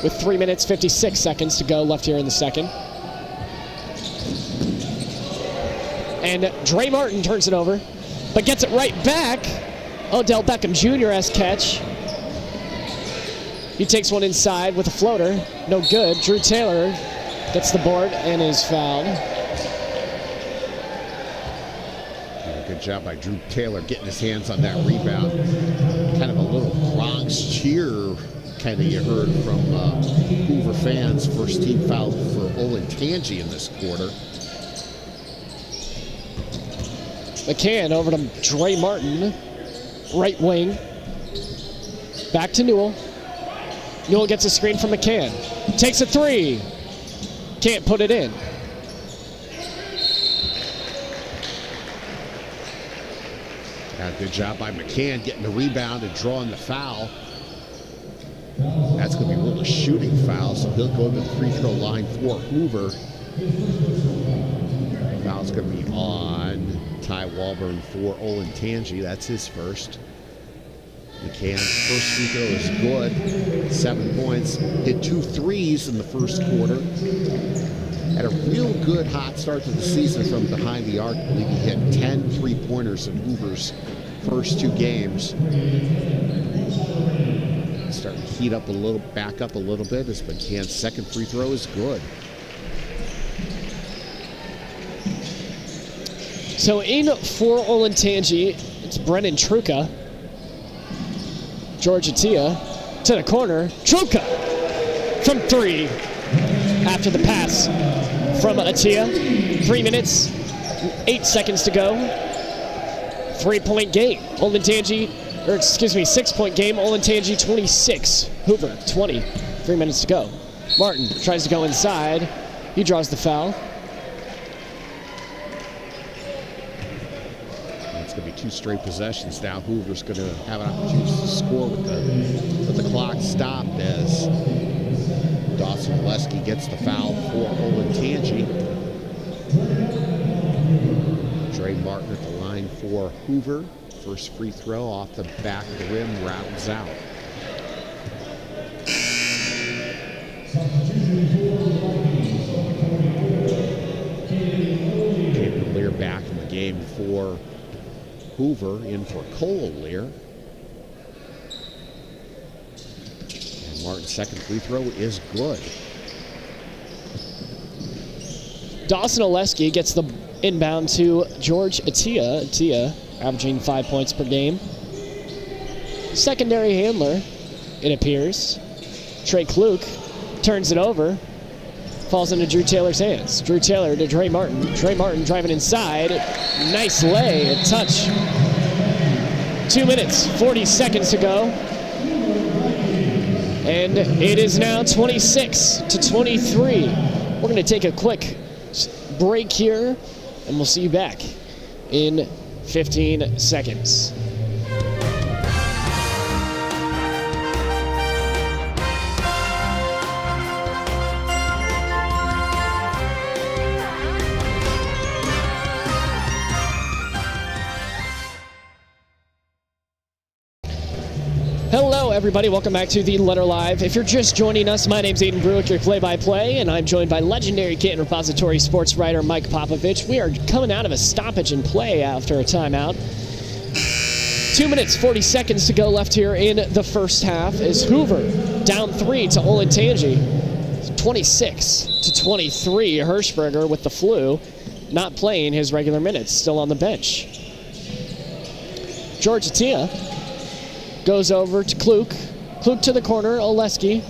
with 3 minutes, 56 seconds to go left here in the second. And Dre Martin turns it over, but gets it right back. Odell Beckham Jr.'s catch. He takes one inside with a floater. No good. Drew Taylor gets the board and is fouled.
Good job by Drew Taylor getting his hands on that rebound. Kind of a little Bronx cheer kind of you heard from Hoover fans. First team foul for Olentangy in this quarter.
McCann over to Dre Martin, right wing. Back to Newell. Newell gets a screen from McCann. Takes a three. Can't put it in.
Good job by McCann getting the rebound and drawing the foul. That's going to be ruled a shooting foul, so he'll go to the free throw line for Hoover. Foul's going to be on Ty Walburn for Olentangy. That's his first. McCann's first free throw is good. 7 points. Hit 2 threes in the first quarter. Had a real good hot start to the season from behind the arc. I believe he hit 10 three-pointers in Hoover's first 2 games. Starting to heat up a little, back up a little bit as McCann's second free throw is good.
So in for Olentangy, it's Brennan Truca. George Attia to the corner. Truca from 3 after the pass from Attia. 3 minutes, 8 seconds to go. 3-point game. Olentangy, or excuse me, 6-point game. Olentangy 26, Hoover 20. 3 minutes to go. Martin tries to go inside. He draws the foul.
It's going to be 2 straight possessions now. Hoover's going to have an opportunity to score with the clock stopped as Dawson Oleski gets the foul for Olentangy. Dre Martin at the line for Hoover. First free throw off the back of the rim, rounds out. Gabriel Lear back in the game for Hoover, in for Cole Lear. And Martin's second free throw is good.
Dawson Oleski gets the inbound to George Attia. Attia averaging 5 points per game. Secondary handler, it appears. Trey Kluk turns it over. Falls into Drew Taylor's hands. Drew Taylor to Dre Martin. Dre Martin driving inside. Nice lay, a touch. 2 minutes, 40 seconds to go. And it is now 26-23. We're going to take a quick break here, and we'll see you back in 15 seconds. Hello, everybody. Welcome back to the Letter Live. If you're just joining us, my name's Aiden Brueck, your play-by-play, and I'm joined by legendary Canton Repository sports writer Mike Popovich. We are coming out of a stoppage in play after a timeout. 2 minutes, 40 seconds to go left here in the first half as Hoover down 3 to Olentangy. 26-23. Hirschberger with the flu, not playing his regular minutes, still on the bench. George Atia goes over to Kluk. Kluk to the corner. Oleski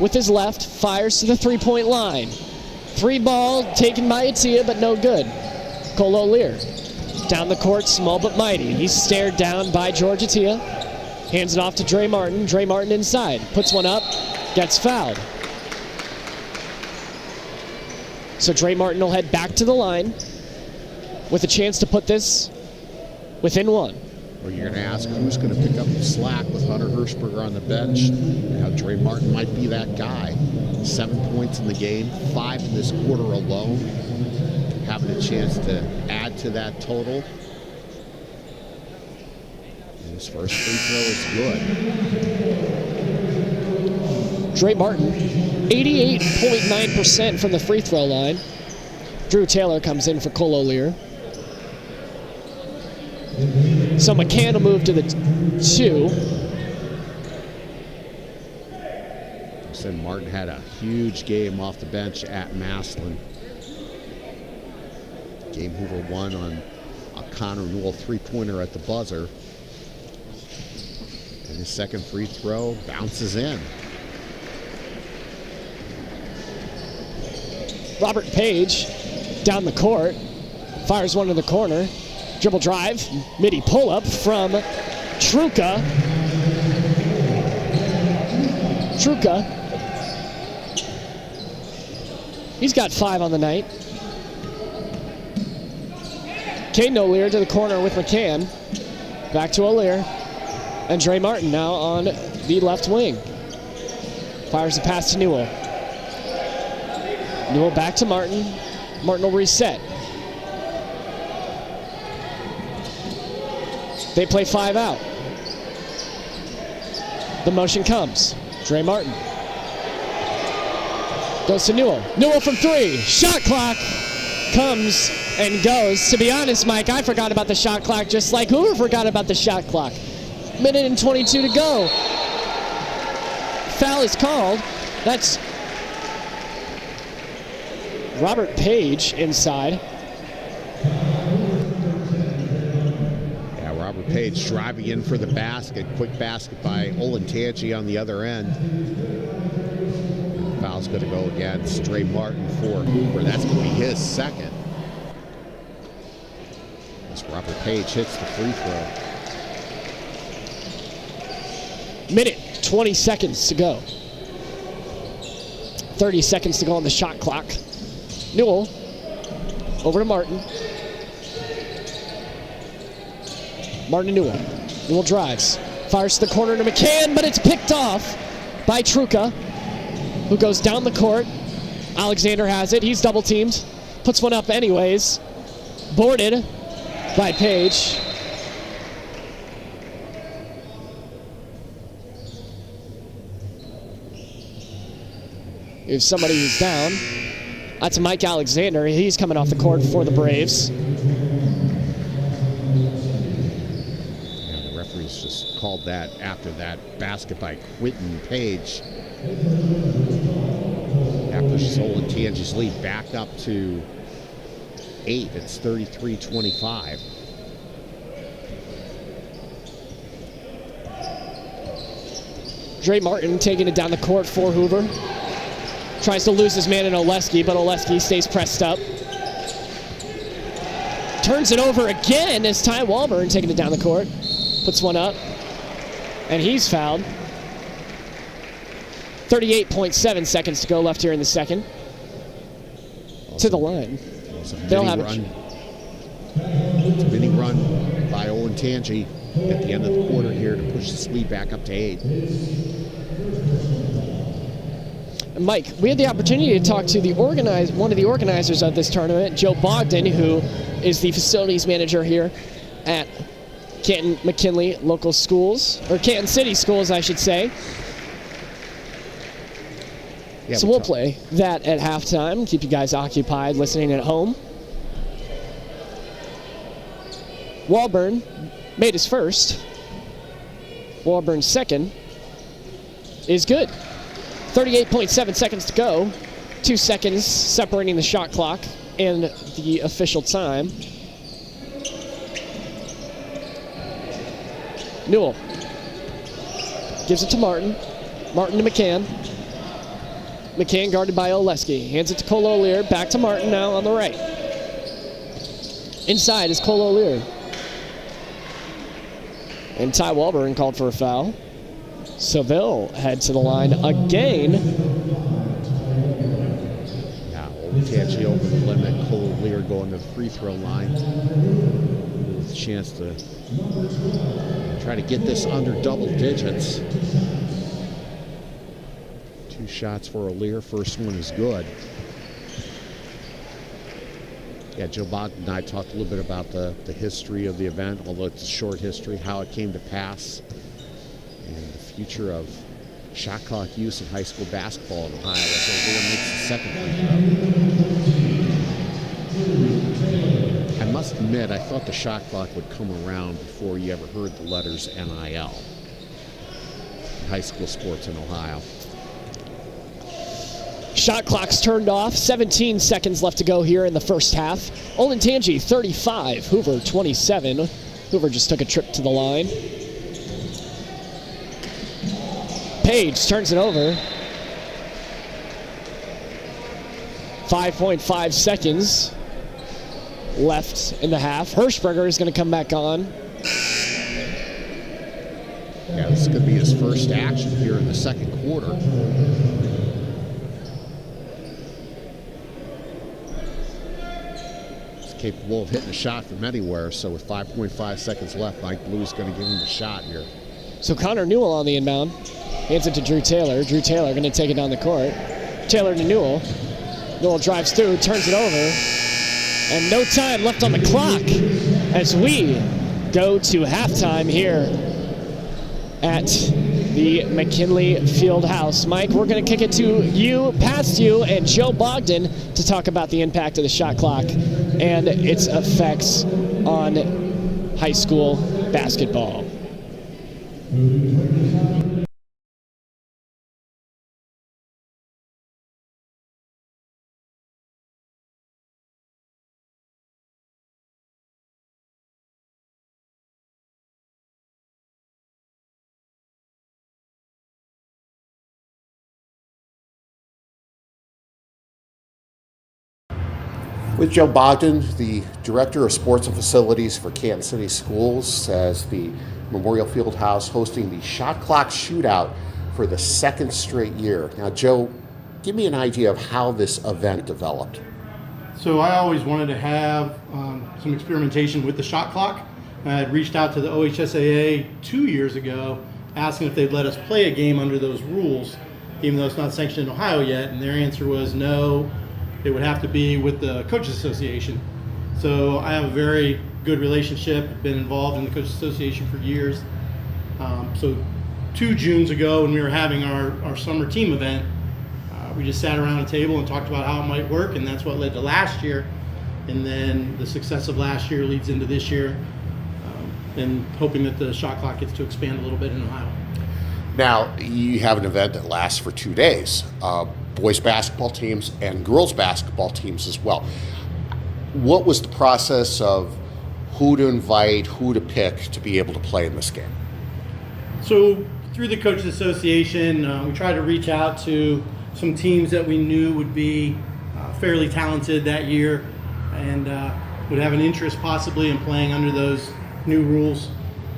with his left fires to the three-point line. 3 ball taken by Atia, but no good. Colo Lear down the court, small but mighty. He's stared down by George Atia. Hands it off to Dre Martin. Dre Martin inside. Puts one up. Gets fouled. So Dre Martin will head back to the line with a chance to put this within 1.
Well, you're going to ask who's going to pick up the slack with Hunter Hirschberger on the bench. Now, Dre Martin might be that guy. 7 points in the game, 5 in this quarter alone. Having a chance to add to that total. And his first free throw is good.
Dre Martin, 88.9% from the free throw line. Drew Taylor comes in for Colo Lear. So McCann will move to the 2.
Said Martin had a huge game off the bench at Massillon. Game Hoover won on a Connor Newell three-pointer at the buzzer. And his second free throw bounces in.
Robert Page down the court, fires one to the corner. Dribble drive, midi pull-up from Truca. He's got 5 on the night. Caden O'Lear to the corner with McCann. Back to O'Lear. And Dre Martin now on the left wing. Fires the pass to Newell. Newell back to Martin. Martin will reset. They play 5 out. The motion comes. Dre Martin. Goes to Newell. Newell from 3. Shot clock comes and goes. To be honest, Mike, I forgot about the shot clock just like Hoover forgot about the shot clock. Minute and 22 to go. Foul is called. That's Robert Page inside.
Robert Page driving in for the basket. Quick basket by Olentangy on the other end. And the foul's going to go against Dre Martin for Hoover. That's going to be his second. As Robert Page hits the free throw.
Minute, 20 seconds to go. 30 seconds to go on the shot clock. Newell over to Martin. Martin to Newell. Newell drives. Fires to the corner to McCann, but it's picked off by Truca, who goes down the court. Alexander has it. He's double teamed. Puts one up anyways. Boarded by Page. If somebody who's down, that's Mike Alexander. He's coming off the court for the Braves.
Just called that after that basket by Quentin Page. That pushes Olentangy's lead back up to 8. It's 33-25.
Dre Martin taking it down the court for Hoover. Tries to lose his man in Oleski, but Oleski stays pressed up. Turns it over again as Ty Walburn taking it down the court. Puts one up, and he's fouled. 38.7 seconds to go left here in the second. To the line. They'll have
it. It's a mini run by Olentangy at the end of the quarter here to push this lead back up to 8.
Mike, we had the opportunity to talk to one of the organizers of this tournament, Joe Bogdan, who is the facilities manager here at Canton McKinley local schools, or Canton City schools, I should say.
Yeah,
So we'll play that at halftime. Keep you guys occupied listening at home. Walburn made his first. Walburn's second is good. 38.7 seconds to go. 2 seconds separating the shot clock and the official time. Newell gives it to Martin. Martin to McCann. McCann guarded by Oleski. Hands it to Cole O'Lear. Back to Martin now on the right. Inside is Cole O'Lear. And Ty Walburn called for a foul. Seville head to the line again.
Yeah, Olentangy over the limit. Cole O'Lear going to the free throw line. With a chance to try to get this under double digits. 2 shots for O'Lear. First one is good. Yeah, Joe Bogdan and I talked a little bit about the history of the event, although it's a short history, how it came to pass, and the future of shot clock use in high school basketball in Ohio as O'Lear makes the second free throw. I must admit, I thought the shot clock would come around before you ever heard the letters NIL in high school sports in Ohio.
Shot clock's turned off. 17 seconds left to go here in the first half. Olentangy 35, Hoover 27. Hoover just took a trip to the line. Page turns it over. 5.5 seconds left in the half. Hirschberger is going to come back on.
Yeah, this is going to be his first action here in the second quarter. Capable of hitting a shot from anywhere, so with 5.5 seconds left, Mike Blue is going to give him the shot here.
So Connor Newell on the inbound. Hands it to Drew Taylor. Drew Taylor going to take it down the court. Taylor to Newell. Newell drives through, turns it over. And no time left on the clock as we go to halftime here at the McKinley Fieldhouse. Mike, we're going to kick it to you, past you, and Joe Bogdan to talk about the impact of the shot clock and its effects on high school basketball.
With Joe Bogdan, the Director of Sports and Facilities for Canton City Schools, says the Memorial Fieldhouse hosting the shot clock shootout for the second straight year. Now, Joe, give me an idea of how this event developed.
So I always wanted to have some experimentation with the shot clock. I had reached out to the OHSBCA 2 years ago, asking if they'd let us play a game under those rules, even though it's not sanctioned in Ohio yet, and their answer was no. It would have to be with the Coaches Association. So I have a very good relationship, been involved in the Coaches Association for years. So 2 Junes ago, when we were having our summer team event, we just sat around a table and talked about how it might work, and that's what led to last year. And then the success of last year leads into this year, and hoping that the shot clock gets to expand a little bit in Ohio.
Now, you have an event that lasts for 2 days. Boys basketball teams and girls basketball teams as well. What was the process of who to invite, who to pick to be able to play in this game?
So through the Coaches Association, we tried to reach out to some teams that we knew would be fairly talented that year and would have an interest possibly in playing under those new rules.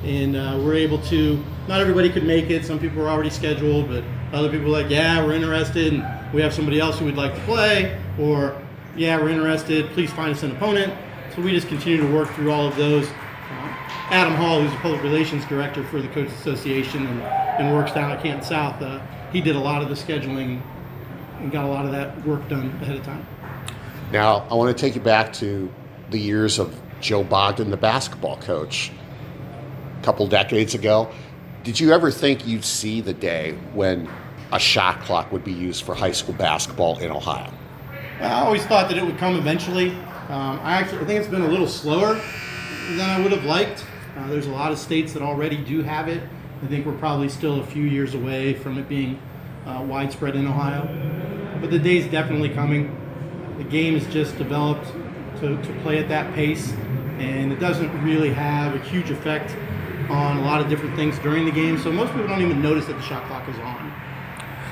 And we're able to, not everybody could make it, some people were already scheduled, but other people were like, yeah, we're interested, and we have somebody else who would like to play, or yeah, we're interested, please find us an opponent. So we just continue to work through all of those. Adam Hall, who's the Public Relations Director for the Coaches Association and works down at Canton South, he did a lot of the scheduling and got a lot of that work done ahead of time.
Now, I want to take you back to the years of Joe Bogdan, the basketball coach. couple decades ago. Did you ever think you'd see the day when a shot clock would be used for high school basketball in Ohio?
I always thought that it would come eventually. I think it's been a little slower than I would have liked. There's a lot of states that already do have it. I think we're probably still a few years away from it being widespread in Ohio. But the day's definitely coming. The game is just developed to play at that pace, and it doesn't really have a huge effect on a lot of different things during the game, so most people don't even notice that the shot clock is on.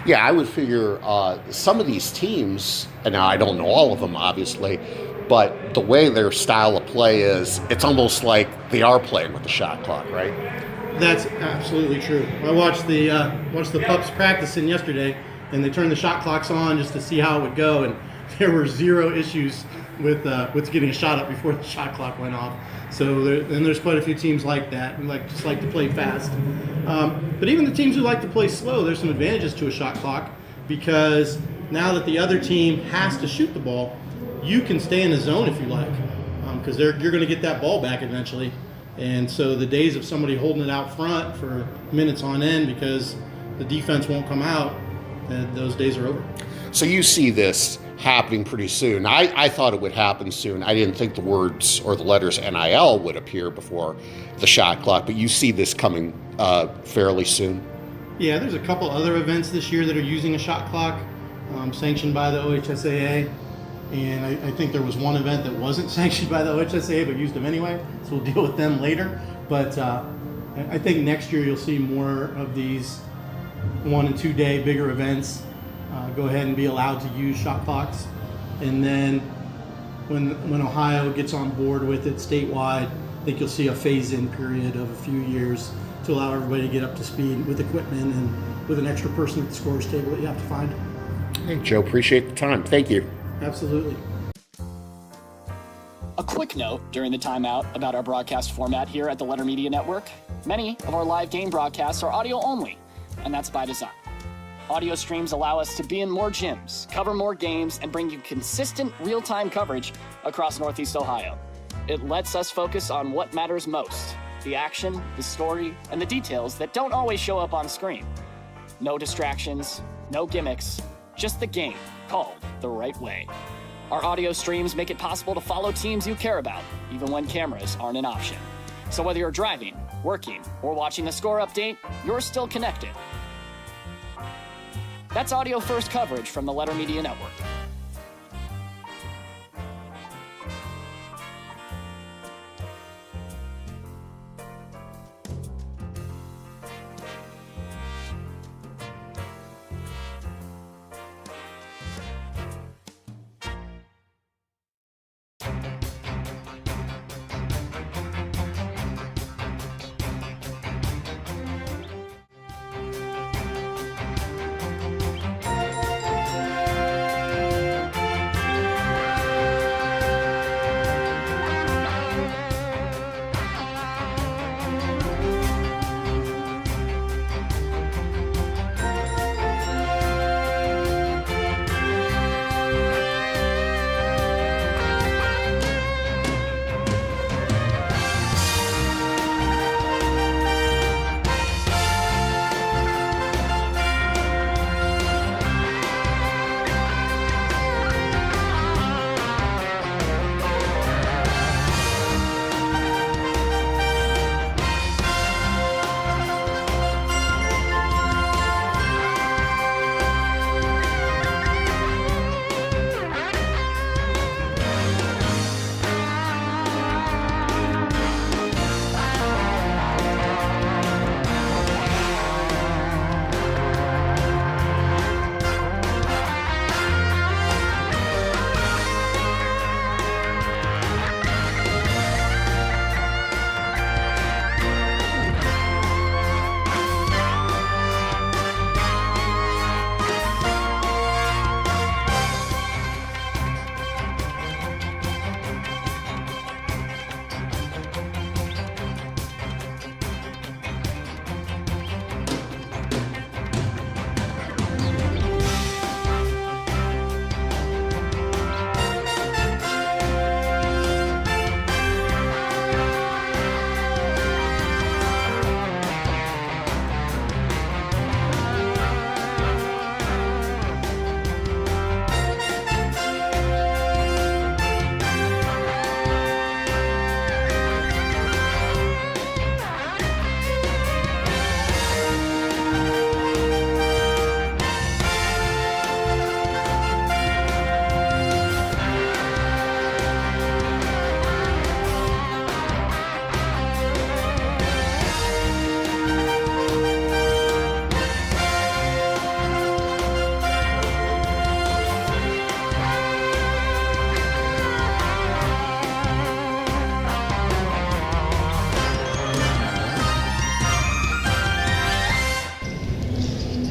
Yeah, I would figure some of these teams, and now I don't know all of them, obviously, but the way their style of play is, it's almost like they are playing with the shot clock, right?
That's absolutely true. I watched the pups practicing yesterday, and they turned the shot clocks on just to see how it would go, and there were zero issues with getting a shot up before the shot clock went off. So there's quite a few teams like that who just like to play fast. But even the teams who like to play slow, there's some advantages to a shot clock, because now that the other team has to shoot the ball, you can stay in the zone if you like, because you're going to get that ball back eventually. And so the days of somebody holding it out front for minutes on end because the defense won't come out, those days are over.
So you see this happening pretty soon. I thought it would happen soon. I didn't think the words or the letters NIL would appear before the shot clock, but you see this coming fairly soon.
Yeah, there's a couple other events this year that are using a shot clock, sanctioned by the OHSAA. And I think there was one event that wasn't sanctioned by the OHSAA but used them anyway, so we'll deal with them later. But I think next year you'll see more of these 1 and 2 day bigger events go ahead and be allowed to use shot clocks. And then when Ohio gets on board with it statewide, I think you'll see a phase-in period of a few years to allow everybody to get up to speed with equipment and with an extra person at the scorer's table that you have to find.
Hey, Joe, appreciate the time. Thank you.
Absolutely.
A quick note during the timeout about our broadcast format here at the Letter Media Network. Many of our live game broadcasts are audio only, and that's by design. Audio streams allow us to be in more gyms, cover more games, and bring you consistent real-time coverage across Northeast Ohio. It lets us focus on what matters most: the action, the story, and the details that don't always show up on screen. No distractions, no gimmicks, just the game called the right way. Our audio streams make it possible to follow teams you care about, even when cameras aren't an option. So whether you're driving, working, or watching the score update, you're still connected. That's audio first coverage from the Letter Media Network.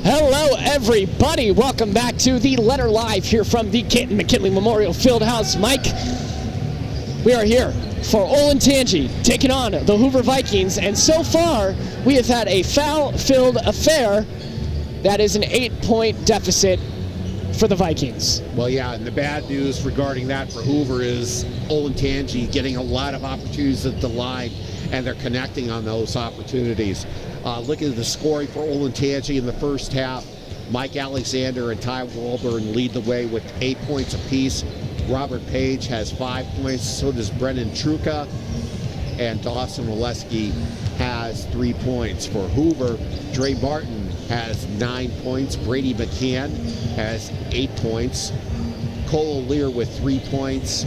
Hello, everybody. Welcome back to the Letter Live here from the Canton McKinley Memorial Fieldhouse. Mike, we are here for Olentangy taking on the Hoover Vikings, and so far we have had a foul-filled affair that is an 8-point deficit for the Vikings.
Well, yeah, and the bad news regarding that for Hoover is Olentangy getting a lot of opportunities at the line, and they're connecting on those opportunities. Looking at the scoring for Olentangy in the first half, Mike Alexander and Ty Walburn lead the way with 8 points apiece. Robert Page has 5 points, so does Brennan Truca, and Dawson Walesky has 3 points. For Hoover, Dre Martin has 9 points, Brady McCann has 8 points, Cole O'Lear with 3 points,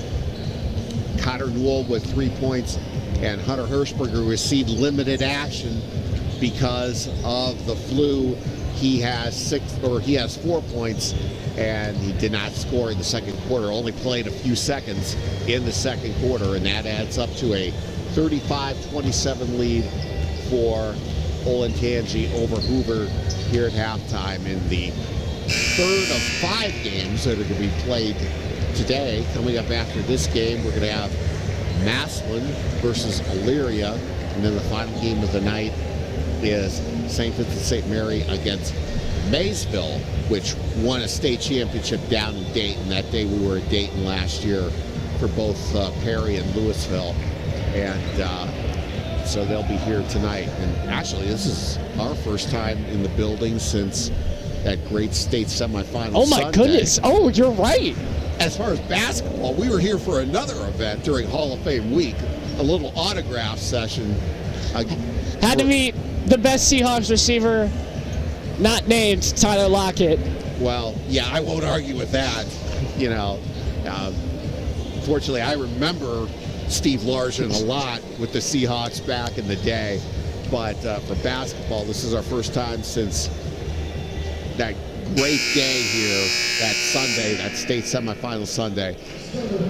Connor Newell with 3 points, and Hunter Hirschberger received limited action because of the flu. He has 4 points, and he did not score in the second quarter. Only played a few seconds in the second quarter, and that adds up to a 35-27 lead for Olentangy over Hoover here at halftime in the third of 5 games that are going to be played today. Coming up after this game, we're going to have Massillon versus Elyria, and then the final game of the night is St. Vincent St. Mary against Maysville, which won a state championship down in Dayton. That day we were at Dayton last year for both Perry and Louisville, and so they'll be here tonight. And actually, this is our first time in the building since that great state semifinal.
Oh my
Sunday. Goodness!
Oh, you're right.
As far as basketball, we were here for another event during Hall of Fame week, a little autograph session.
Had to meet the best Seahawks receiver, not named Tyler Lockett.
Well, yeah, I won't argue with that. You know, fortunately, I remember Steve Largent a lot with the Seahawks back in the day. But for basketball, this is our first time since that great day here, that Sunday, that state semifinal Sunday.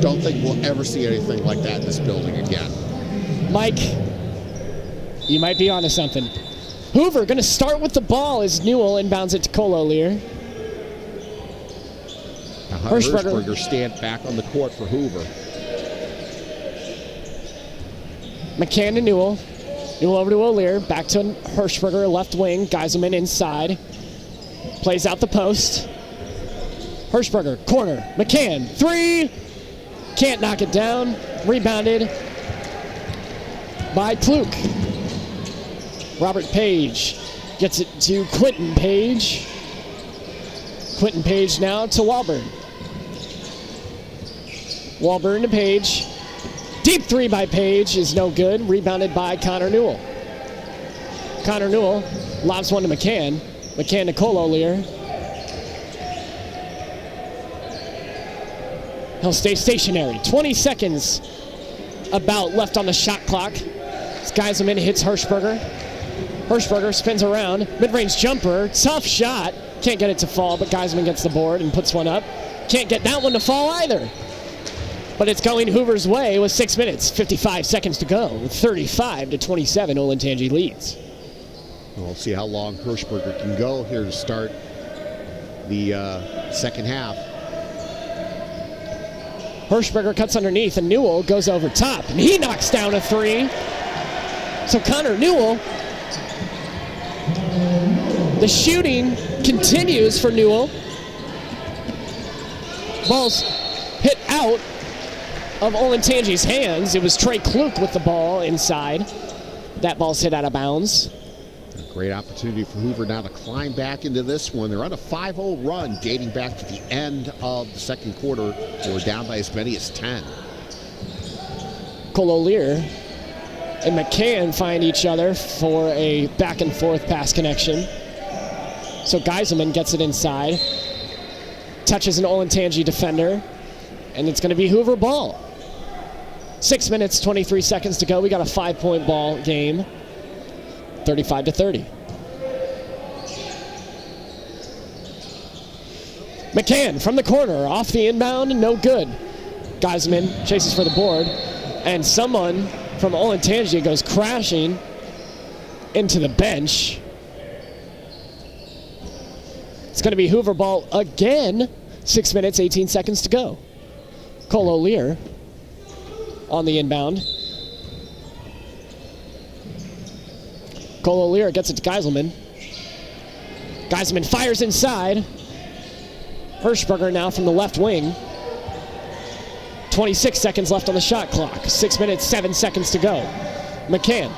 Don't think we'll ever see anything like that in this building again.
Mike, you might be onto something. Hoover going to start with the ball as Newell inbounds it to Cole O'Lear.
Hirschberger stand back on the court for Hoover.
McCann to Newell. Newell over to O'Lear. Back to Hirschberger, left wing. Geiselman inside. Plays out the post. Hirschberger, corner. McCann, 3. Can't knock it down. Rebounded by Kluk. Robert Page gets it to Quentin Page. Quentin Page now to Walburn. Walburn to Page. Deep 3 by Page is no good. Rebounded by Connor Newell. Connor Newell lobs one to McCann. McCann to Cole O'Lear. He'll stay stationary. 20 seconds about left on the shot clock. Geiselman hits Hirschberger. Hirschberger spins around. Mid-range jumper. Tough shot. Can't get it to fall, but Geiselman gets the board and puts one up. Can't get that one to fall either. But it's going Hoover's way with 6 minutes, 55 seconds to go. 35-27, Olentangy leads.
We'll see how long Hirschberger can go here to start the second half.
Hirschberger cuts underneath, and Newell goes over top, and he knocks down a 3. So Connor Newell, the shooting continues for Newell. Ball's hit out of Olentangy's hands. It was Trey Kluk with the ball inside. That ball's hit out of bounds.
A great opportunity for Hoover now to climb back into this one. They're on a 5-0 run dating back to the end of the second quarter. They were down by as many as 10.
Cole O'Lear and McCann find each other for a back and forth pass connection. So Geiselman gets it inside. Touches an Olentangy defender. And it's going to be Hoover ball. 6 minutes, 23 seconds to go. We got a 5-point ball game. 35-30. McCann from the corner, off the inbound, no good. Geiselman chases for the board, and someone from Olentangy goes crashing into the bench. It's going to be Hoover ball again. 6 minutes, 18 seconds to go. Cole O'Lear on the inbound. Cole O'Lear gets it to Geiselman. Geiselman fires inside. Hirschberger now from the left wing. 26 seconds left on the shot clock. 6 minutes, 7 seconds to go. McCann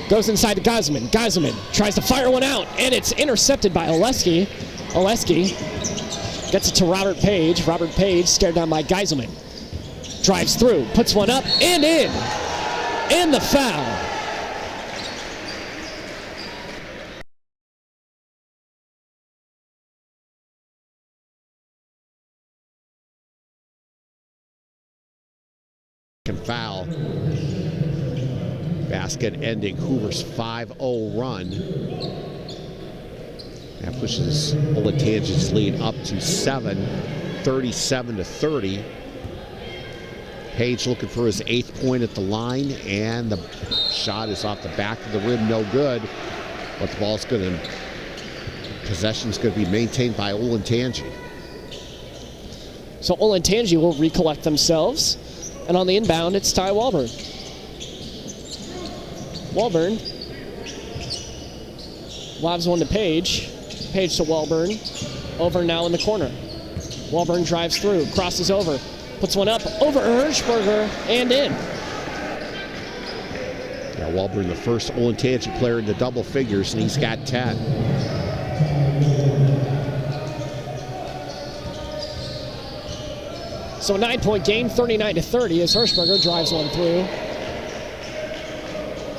goes inside to Geiselman. Geiselman tries to fire one out, and it's intercepted by Oleski. Oleski gets it to Robert Page. Robert Page stared down by Geiselman. Drives through, puts one up, and in. And the foul.
Foul. Basket ending Hoover's 5-0 run. That pushes Olentangy's lead up to 7, 37-30. Page looking for his 8th point at the line, and the shot is off the back of the rim, no good. But the ball's going to, possession's going to be maintained by Olentangy.
So Olentangy will recollect themselves. And on the inbound, it's Ty Walburn. Walburn lobs one to Page. Page to Walburn. Over now in the corner. Walburn drives through, crosses over, puts one up over Hirschberger and in.
Yeah, Walburn, the first Olentangy player in the double figures, and he's got 10.
So a 9-point game, 39-30 as Hirschberger drives one through.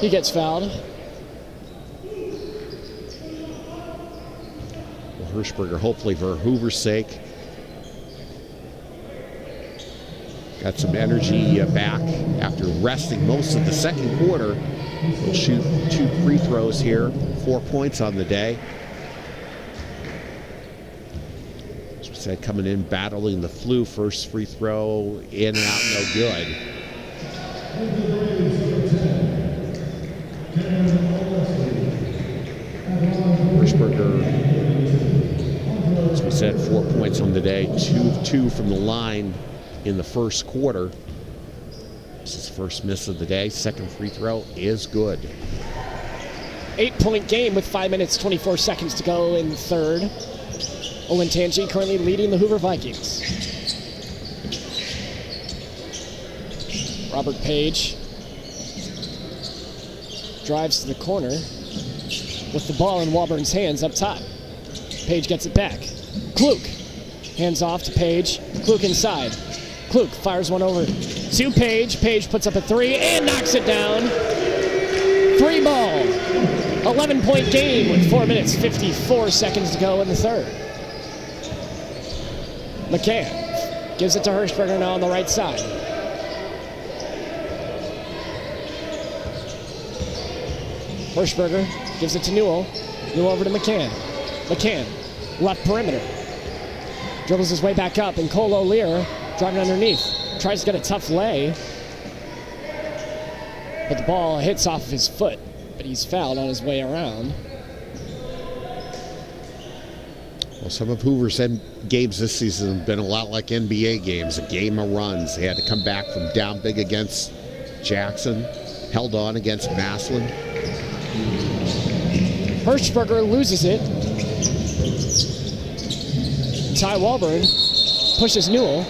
He gets fouled.
Well, Hirschberger, hopefully for Hoover's sake, got some energy back after resting most of the second quarter. He'll shoot 2 free throws here, 4 points on the day. Said coming in, battling the flu. First free throw in and out, no good. Hirschberger, as we said, 4 points on the day, 2 of 2 from the line in the first quarter. This is his first miss of the day. Second free throw is good.
8-point game with 5 minutes, 24 seconds to go in the third. Olentangy currently leading the Hoover Vikings. Robert Page drives to the corner with the ball in Walburn's hands up top. Page gets it back. Kluk hands off to Page. Kluk inside. Kluk fires one over to Page. Page puts up a 3 and knocks it down. 3 ball. 11-point game with 4 minutes, 54 seconds to go in the third. McCann gives it to Hirschberger now on the right side. Hirschberger gives it to Newell. Newell over to McCann. McCann, left perimeter. Dribbles his way back up, and Cole O'Lear driving underneath. Tries to get a tough lay. But the ball hits off of his foot, but he's fouled on his way around.
Well, some of Hoover's games this season have been a lot like NBA games, a game of runs. They had to come back from down big against Jackson, held on against Massillon.
Hirschberger loses it. Ty Walburn pushes Newell.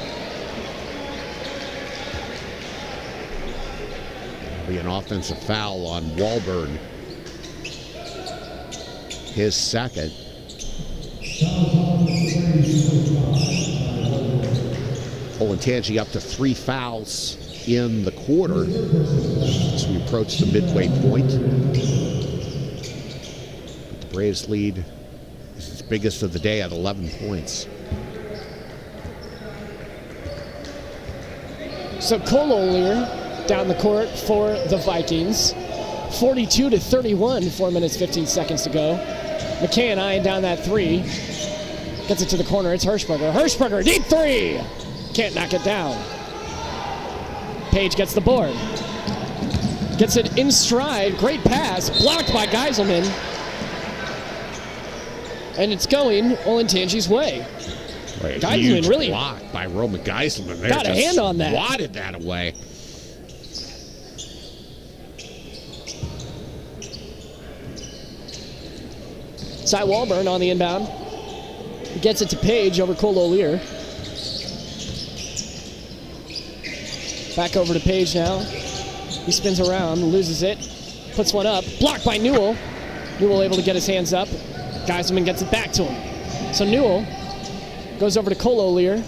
There'll be an offensive foul on Walburn. His second. Olentangy up to 3 fouls in the quarter as we approach the midway point. But the Braves lead is its biggest of the day at 11 points.
So Cole O'Lear down the court for the Vikings. 42-31, 4 minutes, 15 seconds to go. McCann eyeing down that 3. Gets it to the corner. It's Hirschberger. Hirschberger, deep 3. Can't knock it down. Page gets the board. Gets it in stride. Great pass. Blocked by Geiselman. And it's going Olentangy's way.
Right,
Geiselman
huge
really
block by Roman Geiselman. There,
got a hand on that.
Swatted that away.
Cy Walburn on the inbound. He gets it to Page over Cole O'Lear. Back over to Page now. He spins around, loses it, puts one up. Blocked by Newell. Newell able to get his hands up. Geiselman gets it back to him. So Newell goes over to Cole O'Lear.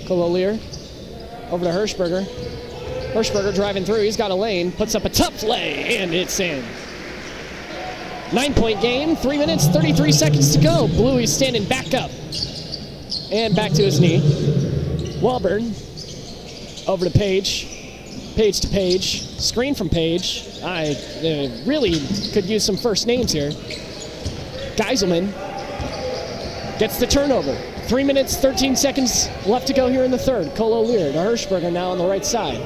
Cole O'Lear over to Hirschberger. Hirschberger driving through. He's got a lane. Puts up a tough lay, and it's in. 9-point game. 3 minutes, 33 seconds to go. Bluey's standing back up. And back to his knee. Walburn over to Page. Page to Page. Screen from Page. I really could use some first names here. Geiselman gets the turnover. 3 minutes, 13 seconds left to go here in the third. Cole O'Lear to Hirschberger now on the right side.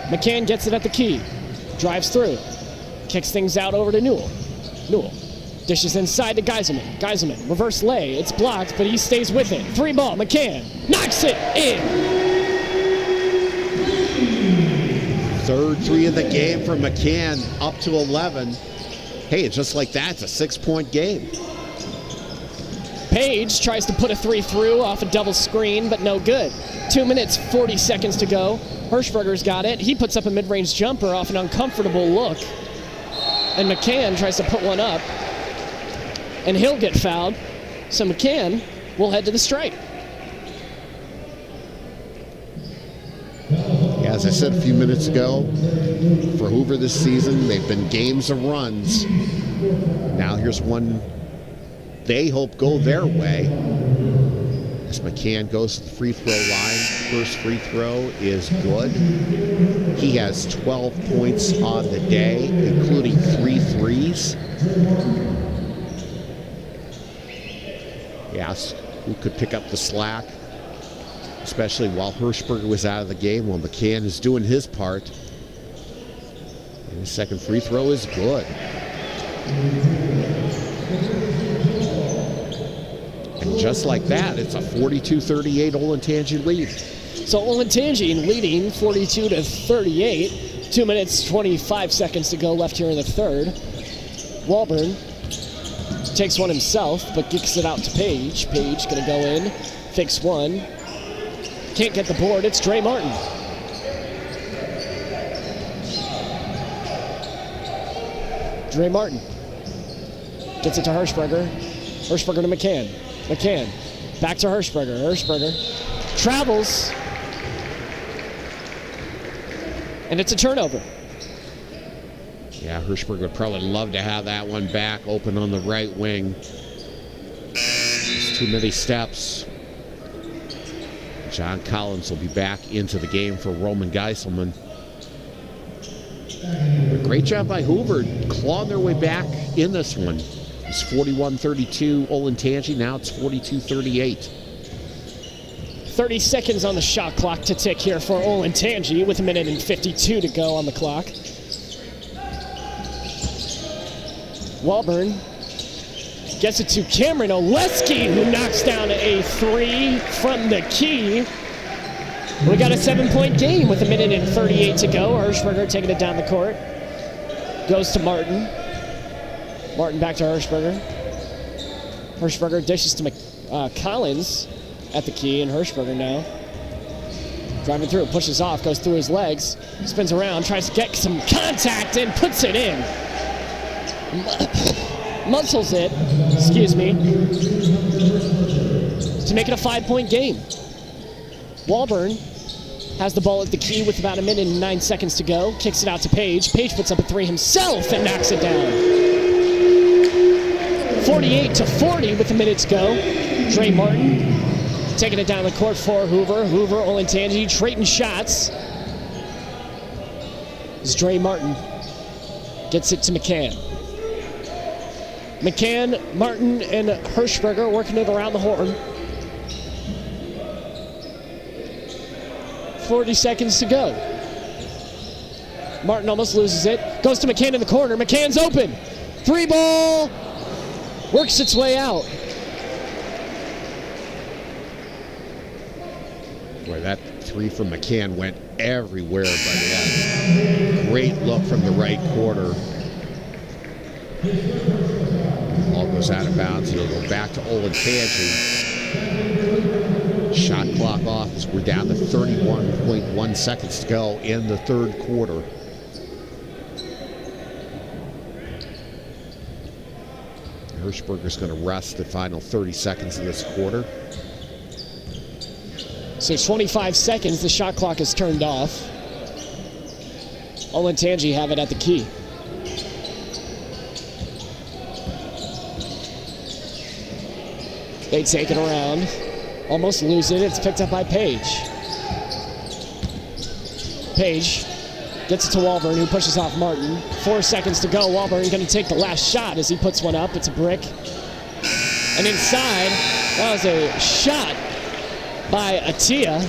McCann gets it at the key. Drives through. Kicks things out over to Newell. Newell dishes inside to Geiselman. Geiselman, reverse lay. It's blocked, but he stays with it. 3-ball, McCann knocks it in.
Third three of the game for McCann, up to 11. Hey, just like that, it's a 6-point game.
Page tries to put a three through off a double screen, but no good. 2 minutes, 40 seconds to go. Hirschberger's got it. He puts up a mid-range jumper off an uncomfortable look. And McCann tries to put one up. And he'll get fouled. So McCann will head to the stripe.
Yeah, as I said a few minutes ago, for Hoover this season, they've been games of runs. Now here's one they hope go their way. As McCann goes to the free throw line, first free throw is good. He has 12 points on the day, including 3 threes. Yes, who could pick up the slack, especially while Hirschberger was out of the game, while McCann is doing his part. And his second free throw is good. And just like that, it's a 42-38 Olentangy lead.
So Olentangy leading 42-38. 2 minutes, 25 seconds to go left here in the third. Walburn takes one himself, but kicks it out to Page. Page gonna go in, fakes one. Can't get the board, it's Dre Martin. Dre Martin gets it to Hirschberger. Hirschberger to McCann. McCann back to Hirschberger. Hirschberger travels. And it's a turnover.
Yeah, Hirschberger would probably love to have that one back open on the right wing. Just too many steps. John Collins will be back into the game for Roman Geiselman. But great job by Hoover clawing their way back in this one. It's 41-32 Olentangy. Now it's 42-38.
30 seconds on the shot clock to tick here for Olentangy with 1 minute and 52 to go on the clock. Walburn gets it to Cameron Oleski, who knocks down a three from the key. We got a 7-point game with 1 minute and 38 to go. Hirschberger taking it down the court. Goes to Martin. Martin back to Hirschberger. Hirschberger dishes to Collins at the key, and Hirschberger now driving through, pushes off, goes through his legs, spins around, tries to get some contact, and puts it in. Muscles it, excuse me, to make it a 5-point game. Walburn has the ball at the key with about 1 minute and 9 seconds to go, kicks it out to Page. Page puts up a three himself and knocks it down. 48-40 with 1 minute to go. Dre Martin taking it down the court for Hoover. Hoover, Olentangy trading shots. As Dre Martin gets it to McCann. McCann, Martin, and Hirschberger working it around the horn. 40 seconds to go. Martin almost loses it. Goes to McCann in the corner. McCann's open. Three ball works its way out.
Boy, that three from McCann went everywhere, but yeah, great look from the right corner. Ball goes out of bounds. It'll go back to Olentangy. Shot clock off as we're down to 31.1 seconds to go in the third quarter. Hirschberger's going to rest the final 30 seconds of this quarter.
So 25 seconds, the shot clock is turned off. Olentangy have it at the key. They take it around, almost lose it. It's picked up by Page. Page gets it to Walburn, who pushes off Martin. 4 seconds to go. Walburn going to take the last shot as he puts one up. It's a brick. And inside, that was a shot by Atia.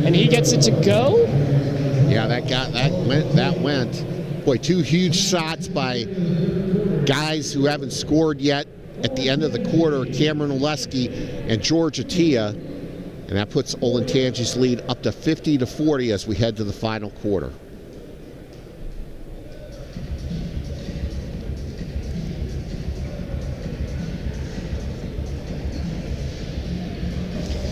And he gets it to go.
Yeah, that went. Boy, two huge shots by guys who haven't scored yet at the end of the quarter, Cameron Oleski and George Atia. And that puts Olentangy's lead up to 50-40 as we head to the final quarter.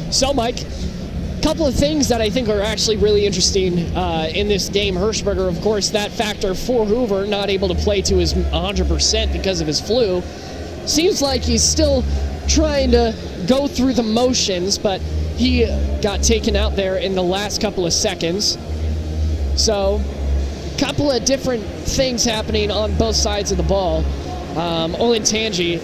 So, Mike, a couple of things that I think are actually really interesting in this game. Hirschberger, of course, that factor for Hoover, not able to play to his 100% because of his flu. Seems like he's still trying to go through the motions, but he got taken out there in the last couple of seconds. So, a couple of different things happening on both sides of the ball. Olentangy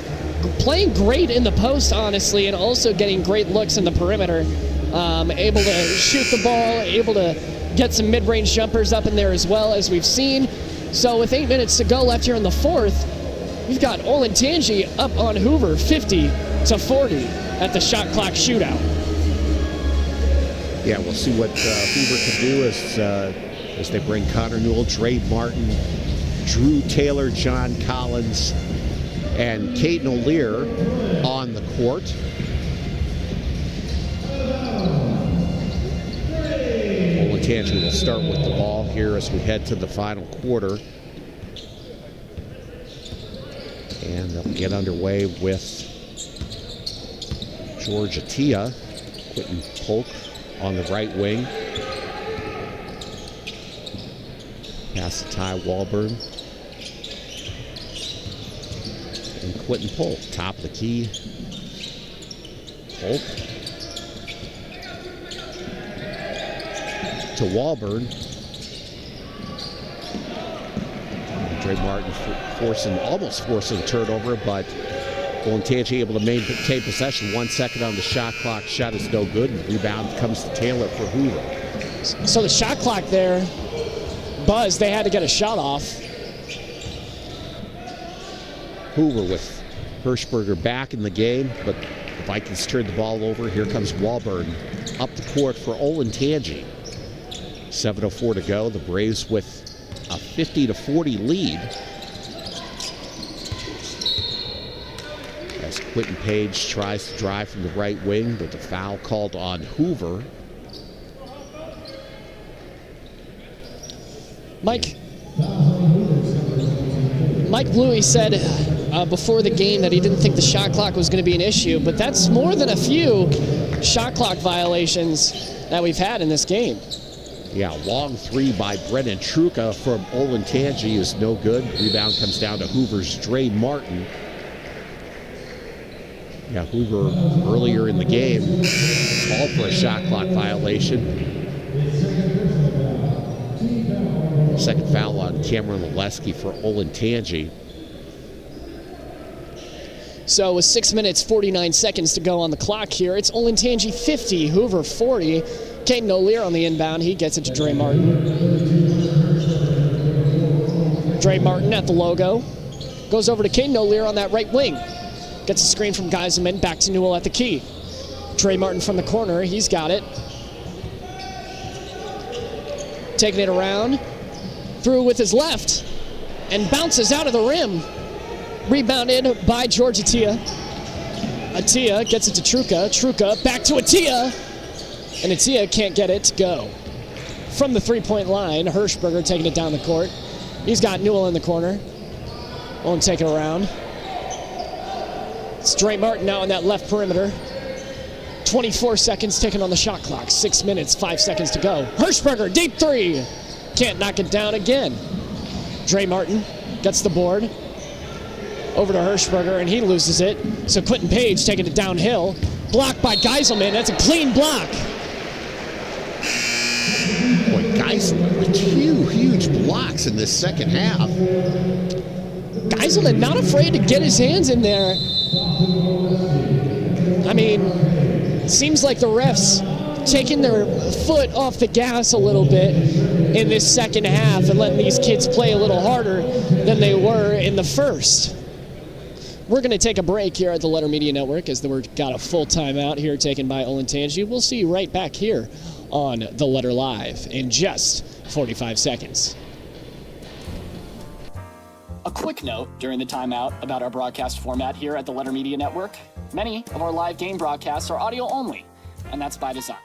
playing great in the post, honestly, and also getting great looks in the perimeter. Able to shoot the ball, able to get some mid-range jumpers up in there as well, as we've seen. So with 8 minutes to go left here in the fourth, we've got Olentangy up on Hoover 50-40 at the shot clock shootout.
Yeah, we'll see what Hoover can do as they bring Connor Newell, Dre Martin, Drew Taylor, John Collins, and Caden O'Lear on the court. Olentangy will start with the ball here as we head to the final quarter. And they'll get underway with George Atia, Quentin Polk on the right wing. Pass to Ty Walburn. And Quentin Polk, top of the key. Polk to Walburn. And Dre Martin almost forcing a turnover, but Olentangy able to maintain possession. 1 second on the shot clock. Shot is no good. And rebound comes to Taylor for Hoover.
So the shot clock there buzzed. They had to get a shot off.
Hoover with Hirschberger back in the game, but the Vikings turned the ball over. Here comes Walburn up the court for Olentangy. 7:04 to go. The Braves with a 50-40 lead. As Quentin Page tries to drive from the right wing, but the foul called on Hoover.
Mike Bluey said before the game that he didn't think the shot clock was going to be an issue, but that's more than a few shot clock violations that we've had in this game.
Yeah, long three by Brennan Truca from Olentangy is no good. Rebound comes down to Hoover's Dre Martin. Yeah, Hoover earlier in the game called for a shot clock violation. Second foul on Cameron Oleski for Olentangy.
So with 6 minutes, 49 seconds to go on the clock here, it's Olentangy 50, Hoover 40. Caden O'Lear on the inbound. He gets it to Dre Martin. Dre Martin at the logo. Goes over to Caden O'Lear on that right wing. Gets a screen from Geiselman. Back to Newell at the key. Dre Martin from the corner. He's got it. Taking it around. Through with his left and bounces out of the rim. Rebounded by George Atia. Atia gets it to Truca. Truca back to Atia. And Atia can't get it to go. From the three-point line, Hirschberger taking it down the court. He's got Newell in the corner. Won't take it around. It's Dre Martin now on that left perimeter. 24 seconds taken on the shot clock. 6 minutes, 5 seconds to go. Hirschberger, deep three. Can't knock it down again. Dre Martin gets the board. Over to Hirschberger, and he loses it. So Quentin Page taking it downhill. Blocked by Geiselman. That's a clean block.
Boy, Geiselman with two huge blocks in this second half.
Geiselman not afraid to get his hands in there. I mean, it seems like the refs taking their foot off the gas a little bit in this second half and letting these kids play a little harder than they were in the first. We're going to take a break here at the Letter Media Network as we've got a full timeout here taken by Olentangy. We'll see you right back here on The Letter Live in just 45 seconds.
A quick note during the timeout about our broadcast format here at the Letter Media Network. Many of our live game broadcasts are audio only, and that's by design.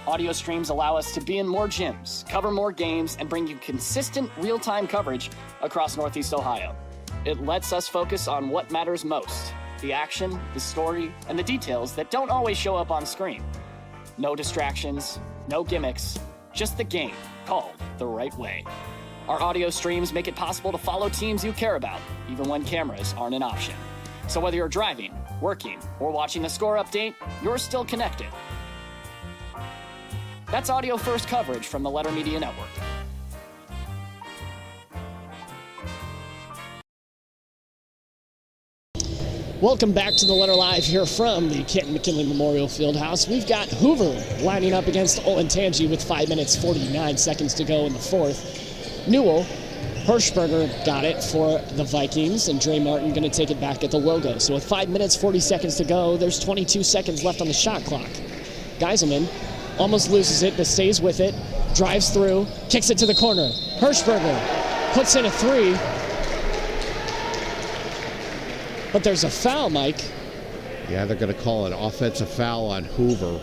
Audio streams allow us to be in more gyms, cover more games, and bring you consistent real-time coverage across Northeast Ohio. It lets us focus on what matters most, the action, the story, and the details that don't always show up on screen. No distractions, no gimmicks, just the game called the right way. Our audio streams make it possible to follow teams you care about, even when cameras aren't an option. So whether you're driving, working, or watching the score update, you're still connected. That's audio first coverage from the Letter Media Network.
Welcome back to the Letter Live here from the Canton McKinley Memorial Fieldhouse. We've got Hoover lining up against Olentangy with 5 minutes, 49 seconds to go in the fourth. Newell, Hirschberger got it for the Vikings, and Dre Martin going to take it back at the logo. So with 5 minutes, 40 seconds to go, there's 22 seconds left on the shot clock. Geiselman almost loses it, but stays with it, drives through, kicks it to the corner. Hirschberger puts in a three. But there's a foul, Mike.
Yeah, they're going to call an offensive foul on Hoover.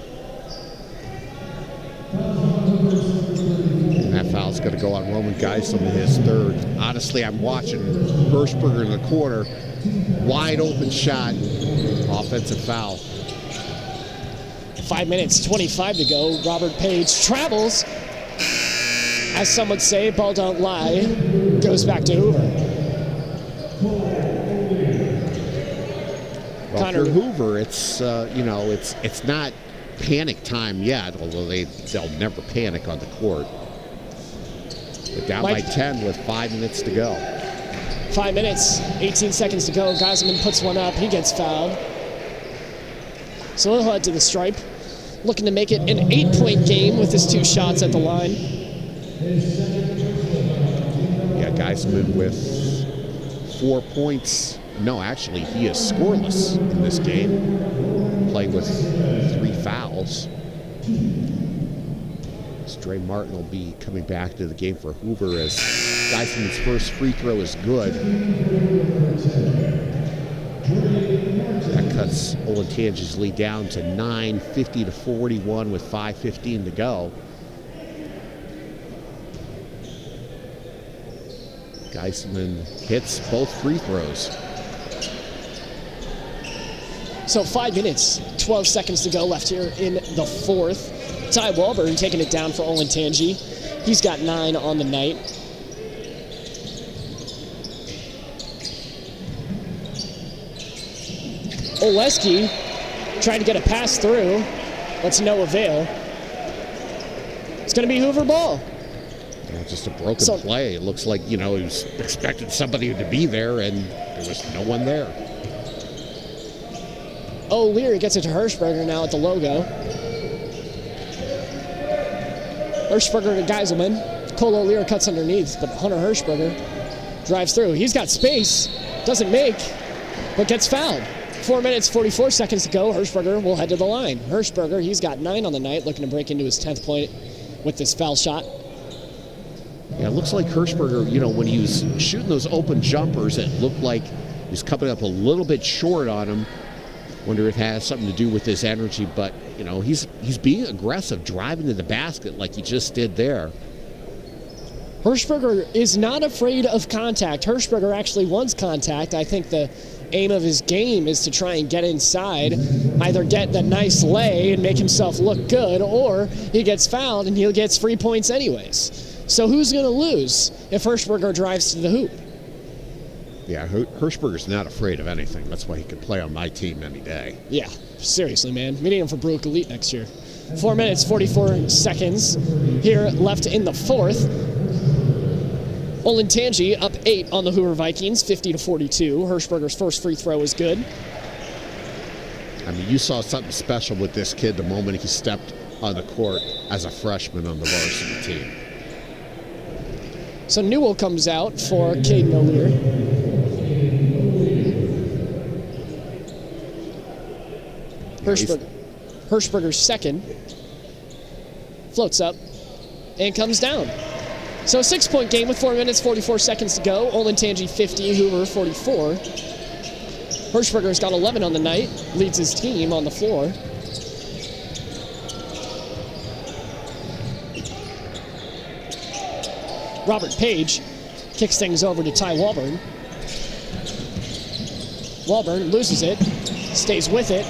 And that foul's going to go on Roman Geiselman, his third. Honestly, I'm watching Hirschberger in the corner. Wide open shot. Offensive foul.
5 minutes, 25 to go. Robert Page travels. As some would say, ball don't lie. Goes back to Hoover.
Well, for Hoover, it's it's not panic time yet, although they'll never panic on the court. But down by 10 with 5 minutes to go.
5 minutes, 18 seconds to go. Geiselman puts one up. He gets fouled. So he'll head to the stripe, looking to make it an 8-point game with his 2 shots at the line.
Yeah, Geiselman with 4 points. No, actually, he is scoreless in this game, playing with 3 fouls. Dre Martin will be coming back to the game for Hoover as Geiselman's first free throw is good. That cuts Olentangy's lead down to 9, 50-41 with 5:15 to go. Geiselman hits both free throws.
So 5 minutes, 12 seconds to go left here in the fourth. Ty Walburn taking it down for Olentangy. He's got 9 on the night. Oleski trying to get a pass through, but to no avail. It's going to be Hoover ball.
Yeah, just a broken play. It looks like, he was expecting somebody to be there, and there was no one there.
O'Leary gets it to Hirschberger now at the logo. Hirschberger to Geiselman. Cole O'Leary cuts underneath, but Hunter Hirschberger drives through. He's got space, doesn't make, but gets fouled. 4 minutes, 44 seconds to go. Hirschberger will head to the line. Hirschberger, he's got 9 on the night, looking to break into his 10th point with this foul shot.
Yeah, it looks like Hirschberger, when he was shooting those open jumpers, it looked like he was coming up a little bit short on him. Wonder if it has something to do with his energy, but, he's being aggressive, driving to the basket like he just did there.
Hirschberger is not afraid of contact. Hirschberger actually wants contact. I think the aim of his game is to try and get inside, either get the nice lay and make himself look good, or he gets fouled and he gets free points anyways. So who's going to lose if Hirschberger drives to the hoop?
Yeah, Hirschberger's not afraid of anything. That's why he could play on my team any day.
Yeah, seriously, man. We need him for Brueck Elite next year. 4 minutes, 44 seconds here left in the fourth. Olentangy up 8 on the Hoover Vikings, 50-42. Hirschberger's first free throw is good.
I mean, you saw something special with this kid the moment he stepped on the court as a freshman on the varsity team.
So Newell comes out for Caden O'Leary. Hirschberger's second. Floats up and comes down. So a 6-point game with 4 minutes, 44 seconds to go. Olentangy 50, Hoover 44. Hirschberger's got 11 on the night, leads his team on the floor. Robert Page kicks things over to Ty Walburn. Walburn loses it, stays with it,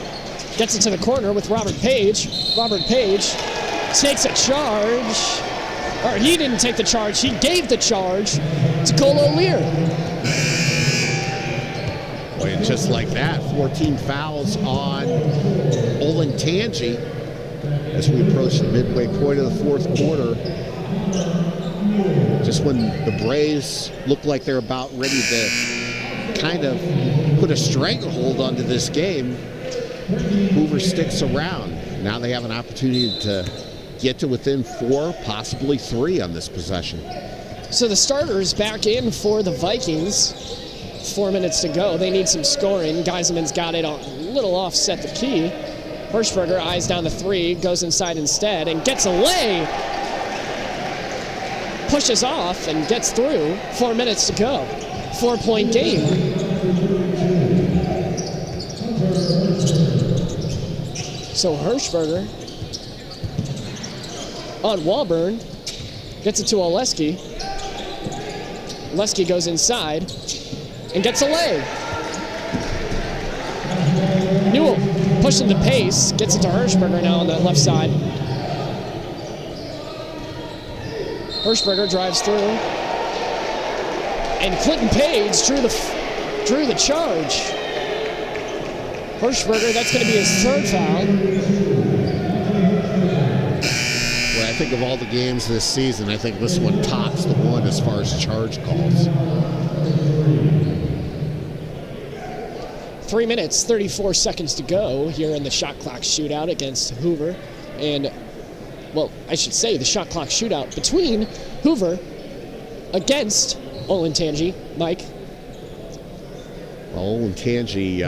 gets it to the corner with Robert Page. Robert Page takes a charge. Or he didn't take the charge, he gave the charge to Cole O'Leary.
Boy, and just like that, 14 fouls on Olentangy as we approach the midway point of the fourth quarter. Just when the Braves look like they're about ready to kind of put a stranglehold onto this game, Hoover sticks around. Now they have an opportunity to get to within 4, possibly 3 on this possession.
So the starters back in for the Vikings. 4 minutes to go. They need some scoring. Geiselman's got it a little offset the key. Hirschberger eyes down the 3, goes inside instead, and gets a lay. Pushes off and gets through. 4 minutes to go. 4-point game. So Hirschberger on Walburn, gets it to Oleski. Oleski goes inside and gets a lay. Newell pushing the pace, gets it to Hirschberger now on the left side. Hirschberger drives through, and Clinton Page drew the charge. Hirschberger, that's going to be his 3rd foul.
I think of all the games this season, I think this one tops the one as far as charge calls.
3 minutes, 34 seconds to go here in the shot clock shootout against Hoover. And, well, I should say the shot clock shootout between Hoover against Olentangy. Mike?
Well, Olentangy,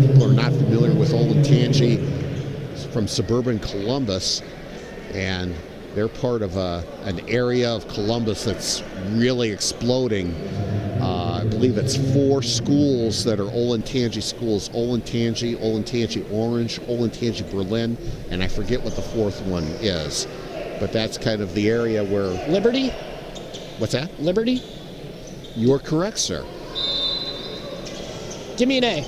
people are not familiar with Olentangy from suburban Columbus, and they're part of an area of Columbus that's really exploding. I believe it's 4 schools that are Olentangy schools. Olentangy, Olentangy Orange, Olentangy Berlin, and I forget what the 4th one is. But that's kind of the area where...
Liberty?
What's that?
Liberty?
You're correct, sir.
Give me an A.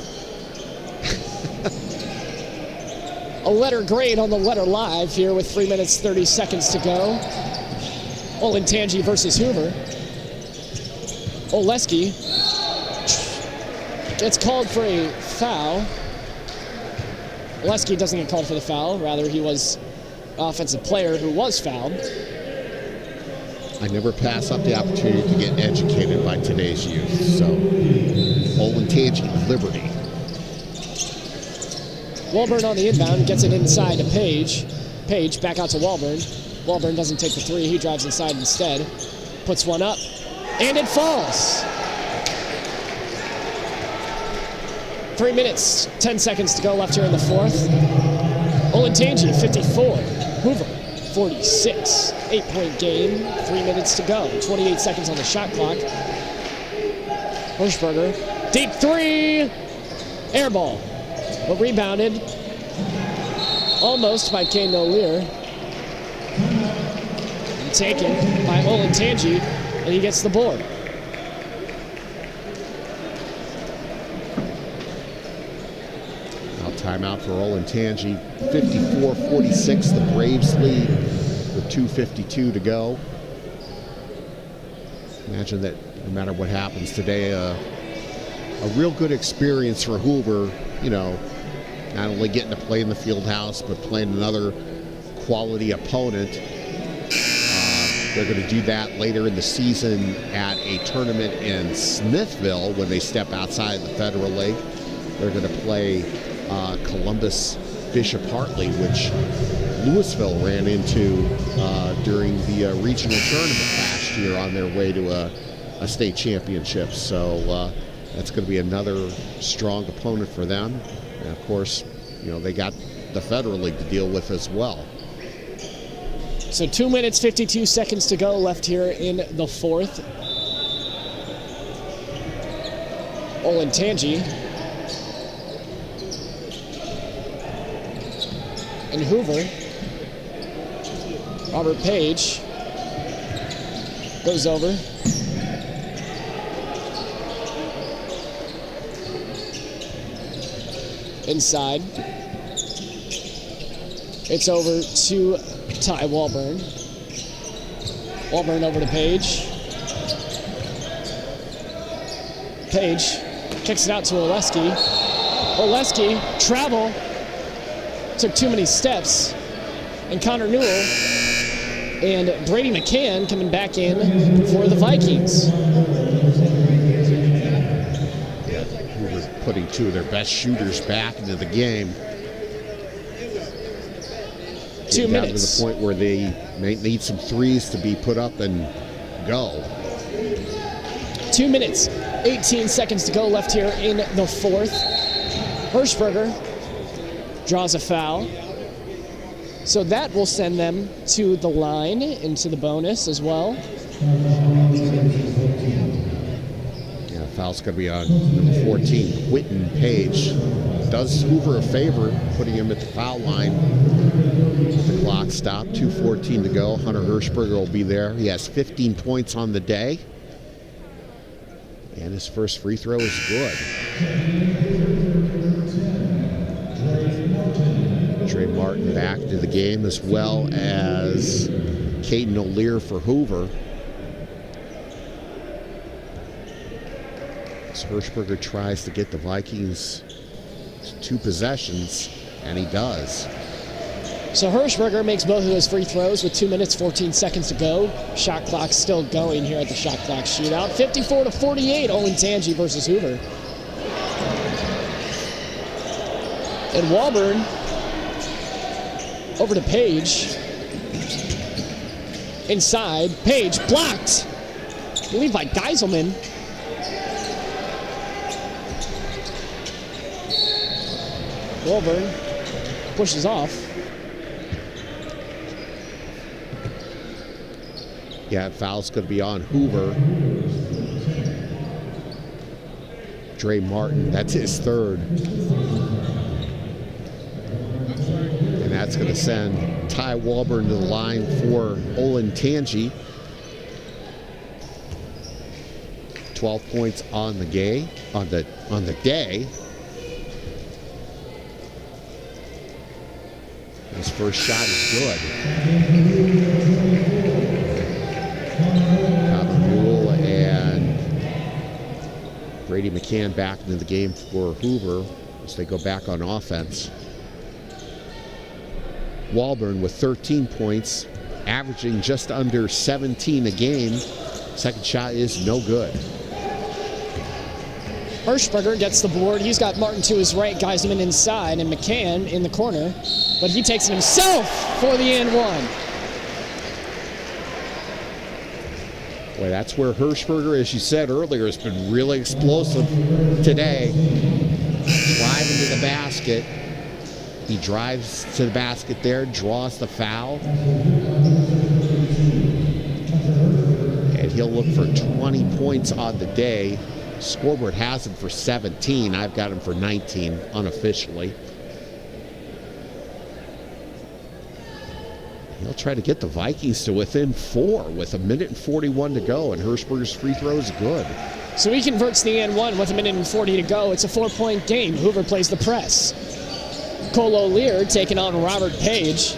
A letter grade on the letter live here with 3 minutes, 30 seconds to go. Olentangy versus Hoover. Oleski gets called for a foul. Oleski doesn't get called for the foul. Rather, he was an offensive player who was fouled.
I never pass up the opportunity to get educated by today's youth. So, Olentangy Liberty.
Walburn on the inbound, gets it inside to Page. Page back out to Walburn. Walburn doesn't take the 3, he drives inside instead. Puts one up, and it falls. 3 minutes, 10 seconds to go left here in the fourth. Olentangy, 54. Hoover, 54-46. 8-point game, 3 minutes to go. 28 seconds on the shot clock. Hirschberger, deep three, air ball, but rebounded almost by Caden O'Lear. Taken by Olentangy, and he gets the board.
Now timeout for Olentangy. 54-46, the Braves lead with 2:52 to go. Imagine that no matter what happens today, a real good experience for Hoover, you know, not only getting to play in the Fieldhouse, but playing another quality opponent. They're going to do that later in the season at a tournament in Smithville when they step outside the Federal League. They're going to play Columbus Bishop Hartley, which Louisville ran into during the regional tournament last year on their way to a state championship. So that's going to be another strong opponent for them. And of course, you know, they got the Federal League to deal with as well.
So 2 minutes, 52 seconds to go left here in the fourth. Olentangy and Hoover. Robert Page goes over. Inside. It's over to Ty Walburn. Walburn over to Page. Page kicks it out to Oleski. Oleski, travel, took too many steps. And Connor Newell and Brady McCann coming back in for the Vikings.
Yeah, Hoover putting two of their best shooters back into the game.
2 minutes.
Down to the point where they may need some threes to be put up and go.
2 minutes, 18 seconds to go left here in the fourth. Hirschberger draws a foul. So that will send them to the line into the bonus as well.
Yeah, foul's going to be on number 14, Whitten Page. Does Hoover a favor, putting him at the foul line. The clock stopped, 2:14 to go. Hunter Hirschberger will be there. He has 15 points on the day. And his first free throw is good. Trey Martin back to the game, as well as Caden O'Lear for Hoover. As Hirschberger tries to get the Vikings to 2 possessions, and he does.
So Hirschberger makes both of those free throws with 2 minutes, 14 seconds to go. Shot clock still going here at the shot clock shootout. 54-48, Olentangy versus Hoover. And Walburn over to Page. Inside, Page blocked. I believe by Geiselman. Walburn pushes off.
Yeah, foul's going to be on Hoover. Trey Martin, that's his third. And that's going to send Ty Walburn to the line for Olentangy. 12 points on the day. His first shot is good. Newell and Brady McCann back into the game for Hoover as they go back on offense. Walburn with 13 points, averaging just under 17 a game. Second shot is no good.
Hirschberger gets the board. He's got Martin to his right, Geiselman inside, and McCann in the corner. But he takes it himself for the and one.
Boy, that's where Hirschberger, as you said earlier, has been really explosive today. Driving to the basket. He drives to the basket there, draws the foul. And he'll look for 20 points on the day. Scoreboard has him for 17. I've got him for 19 unofficially. He'll try to get the Vikings to within 4 with 1:41 to go, and Hirschberger's free throw is good.
So he converts the and one with 1:40 to go. It's a 4-point game. Hoover plays the press. Cole O'Lear taking on Robert Page.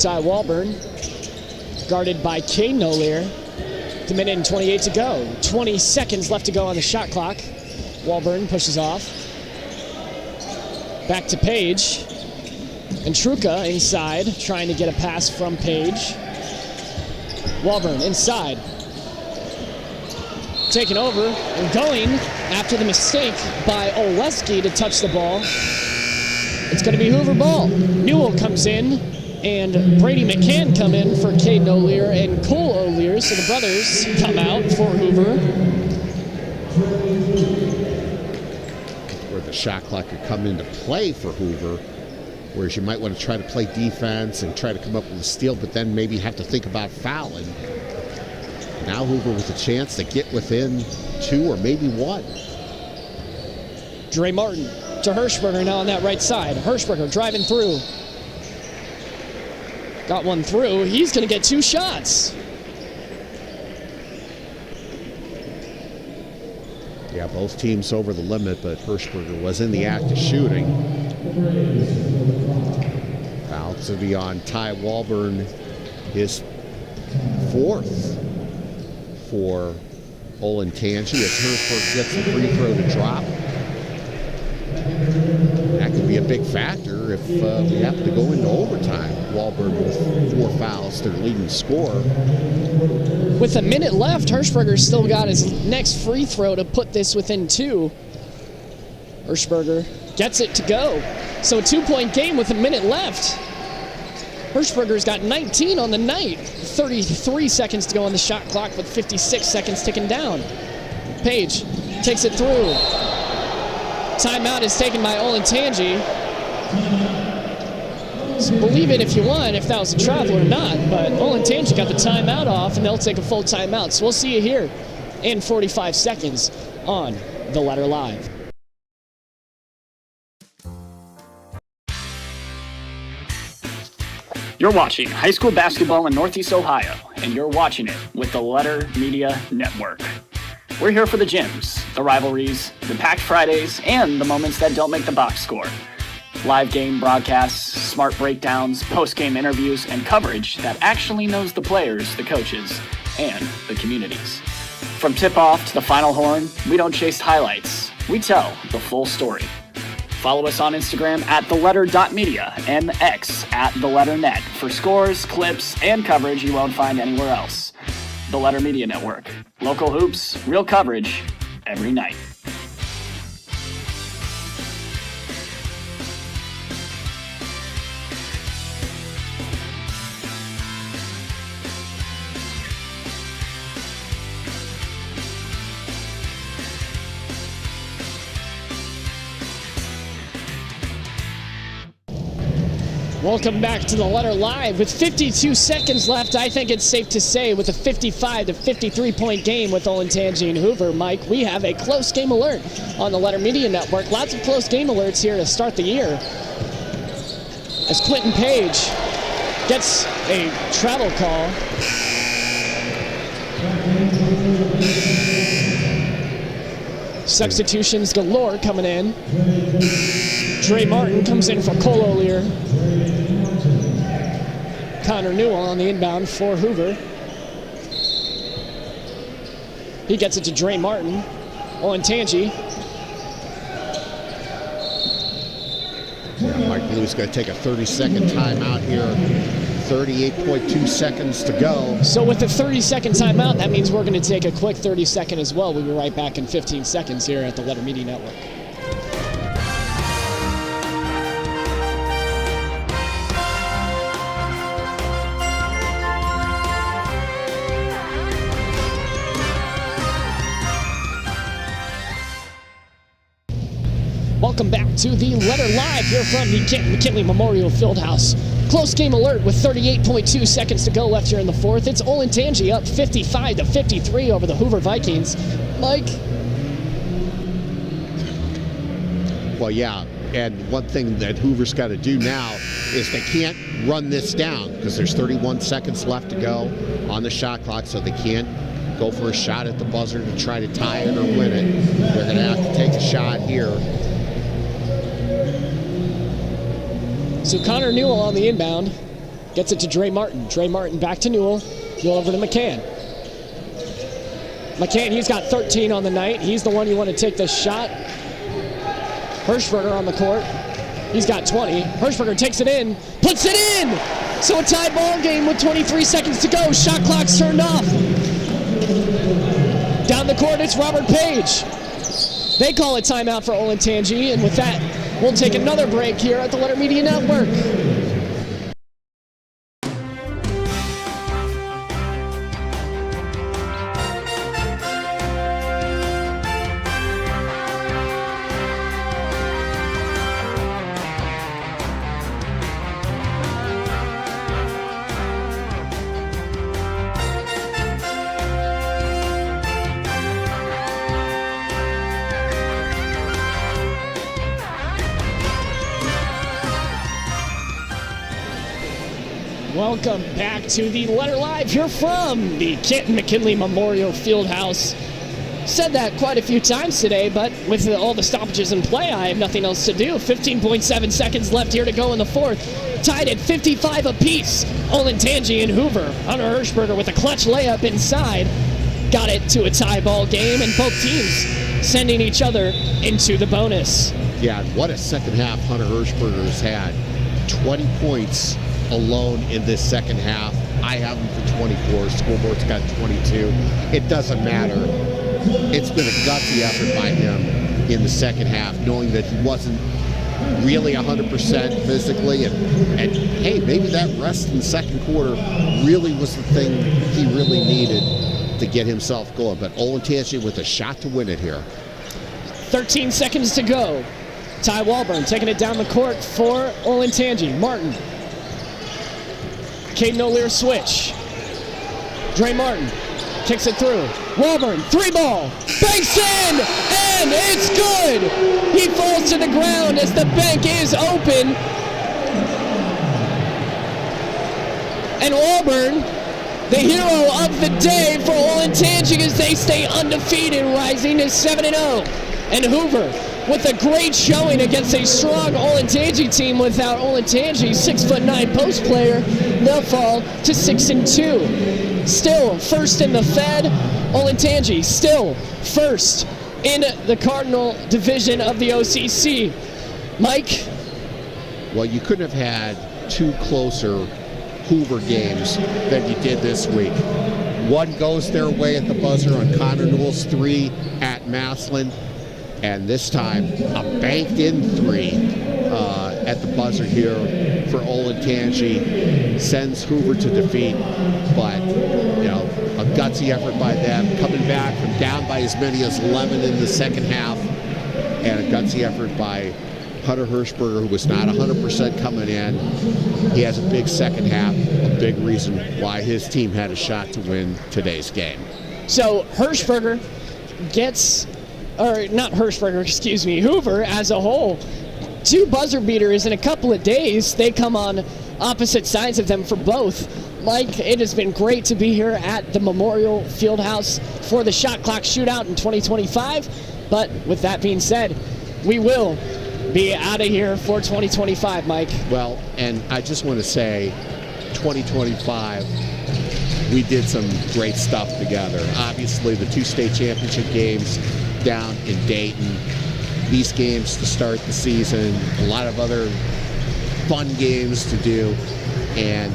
Ty Walburn guarded by Caden O'Lear. The 1:28 to go. 20 seconds left to go on the shot clock. Walburn pushes off. Back to Page. And Truca inside, trying to get a pass from Page. Walburn inside. Taking over and going after the mistake by Oleski to touch the ball. It's going to be Hoover ball. Newell comes in, and Brady McCann come in for Caden O'Lear and Cole O'Lear. So the brothers come out for Hoover.
Where the shot clock could come into play for Hoover. Whereas you might want to try to play defense and try to come up with a steal, but then maybe have to think about fouling. Now Hoover with a chance to get within 2 or maybe 1.
Dre Martin to Hirschberger now on that right side. Hirschberger driving through. Got one through. He's going to get 2 shots.
Yeah, both teams over the limit, but Hirschberger was in the act of shooting. Foul to be on Ty Walburn, his 4th for Olentangy as Hirschberger gets the free throw to drop. That could be a big factor if we happen to go into overtime. Walburn with 4 fouls, their leading scorer.
With a minute left, Hirschberger's still got his next free throw to put this within 2. Hirschberger gets it to go. So a 2-point game with a minute left. Hirschberger's got 19 on the night. 33 seconds to go on the shot clock with 56 seconds ticking down. Page takes it through. Timeout is taken by Olentangy. So believe it if you want, if that was a travel or not, but Olentangy got the timeout off, and they'll take a full timeout. So we'll see you here in 45 seconds on The Letter Live.
You're watching high school basketball in Northeast Ohio, and you're watching it with the Letter Media Network. We're here for the gyms, the rivalries, the packed Fridays, and the moments that don't make the box score. Live game broadcasts, smart breakdowns, post-game interviews, and coverage that actually knows the players, the coaches, and the communities. From tip-off to the final horn, we don't chase highlights. We tell the full story. Follow us on Instagram at theletter.media and X at theletternet for scores, clips, and coverage you won't find anywhere else. The Letter Media Network. Local hoops, real coverage, every night.
Welcome back to The Letter Live. With 52 seconds left, I think it's safe to say with a 55 to 53-point game with Olentangy and Hoover, Mike, we have a close game alert on the Letter Media Network. Lots of close game alerts here to start the year. As Quentin Page gets a travel call. Substitutions galore coming in. Dre Martin comes in for Cole O'Lear. Connor Newell on the inbound for Hoover. He gets it to Dre Martin. Olentangy.
Mike Blue's going to take a 30-second timeout here. 38.2 seconds to go.
So with the 30-second timeout, that means we're going to take a quick 30-second as well. We'll be right back in 15 seconds here at the Letter Media Network. to the Letter Live here from the Canton McKinley Memorial Fieldhouse. Close game alert with 38.2 seconds to go left here in the fourth. It's Olentangy up 55-53 over the Hoover Vikings. Mike?
Well, yeah, and one thing that Hoover's got to do now is they can't run this down because there's 31 seconds left to go on the shot clock, so they can't go for a shot at the buzzer to try to tie it or win it. They're going to have to take a shot here.
So Connor Newell on the inbound. Gets it to Dre Martin. Dre Martin back to Newell. Newell over to McCann. McCann, he's got 13 on the night. He's the one you want to take this shot. Hirschberger on the court. He's got 20. Hirschberger takes it in. Puts it in! So a tied ball game with 23 seconds to go. Shot clock's turned off. Down the court, it's Robert Page. They call a timeout for Olentangy, and with that, we'll take another break here at the Letter Media Network. Welcome back to the Letter Live here from the Canton McKinley Memorial Fieldhouse. Said that quite a few times today, but with all the stoppages in play, I have nothing else to do. 15.7 seconds left here to go in the fourth. Tied at 55 apiece. Olentangy and Hoover. Hunter Hirschberger with a clutch layup inside. Got it to a tie ball game, and both teams sending each other into the bonus.
Yeah, what a second half Hunter Hirschberger has had. 20 points alone in this second half. I have him for 24. Scoreboard's got 22. It doesn't matter. It's been a gutsy effort by him in the second half, knowing that he wasn't really 100% physically, and hey, maybe that rest in the second quarter really was the thing he really needed to get himself going. But Olentangy with a shot to win it here.
13 seconds to go. Ty Walburn taking it down the court for Olentangy. Martin. Caden O'Lear switch. Dre Martin kicks it through. Walburn, three ball, banks in, and it's good! He falls to the ground as the bank is open. And Walburn, the hero of the day for Olentangy as they stay undefeated, rising to 7-0. And Hoover with a great showing against a strong Olentangy team. Without Olentangy, 6'9" post player, they'll fall to 6-2. Still first in the Fed. Olentangy still first in the Cardinal division of the OCC. Mike?
Well, you couldn't have had two closer Hoover games than you did this week. One goes their way at the buzzer on Connor Newell's three at Massillon. And this time, a banked-in three at the buzzer here for Olentangy sends Hoover to defeat. But, you know, a gutsy effort by them, coming back from down by as many as 11 in the second half. And a gutsy effort by Hunter Hirschberger, who was not 100% coming in. He has a big second half, a big reason why his team had a shot to win today's game.
So Hirschberger gets... or not Hirschberger, excuse me, Hoover as a whole. Two buzzer beaters in a couple of days. They come on opposite sides of them for both. Mike, it has been great to be here at the Memorial Fieldhouse for the shot clock shootout in 2025. But with that being said, we will be out of here for 2025, Mike.
Well, and I just want to say 2025, we did some great stuff together. Obviously, the two state championship games down in Dayton, these games to start the season, a lot of other fun games to do. And,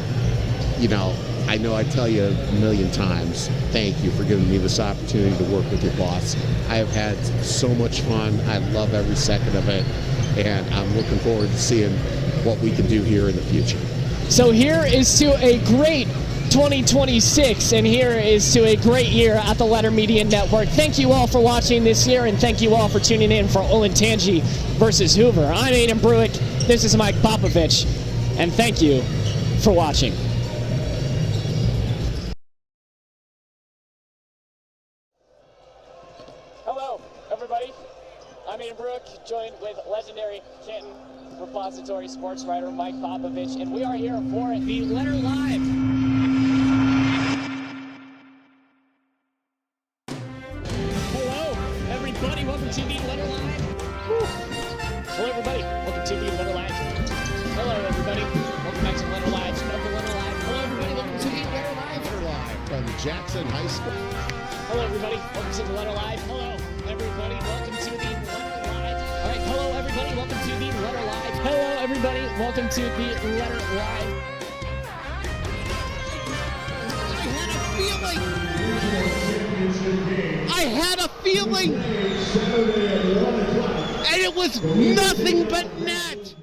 you know I tell you a million times, thank you for giving me this opportunity to work with your boss. I have had so much fun. I love every second of it. And I'm looking forward to seeing what we can do here in the future.
So here is to a great 2026, and here is to a great year at the Letter Media Network. Thank you all for watching this year, and thank you all for tuning in for Olentangy versus Hoover. I'm Aiden Brueck. This is Mike Popovich, and thank you for watching. Hello, everybody. I'm Aiden Brueck, joined with legendary Canton Repository sportswriter Mike Popovich, and we are here for the Letter Live. Hello, everybody. Welcome to the Letter Live. Hello, everybody. Welcome to the Letter Live. Hello, everybody. Welcome back to the Letter Live. Letter Live. Hello, everybody. Welcome to the Letter Live.
Letter Live from Jackson High School.
Hello, everybody. Welcome to the Letter Live. Hello, everybody. Welcome to the Letter Live. All right. Hello, everybody. Welcome to the Letter Live. Hello, everybody. Welcome to the Letter Live.
I had a feeling, and it was nothing but net.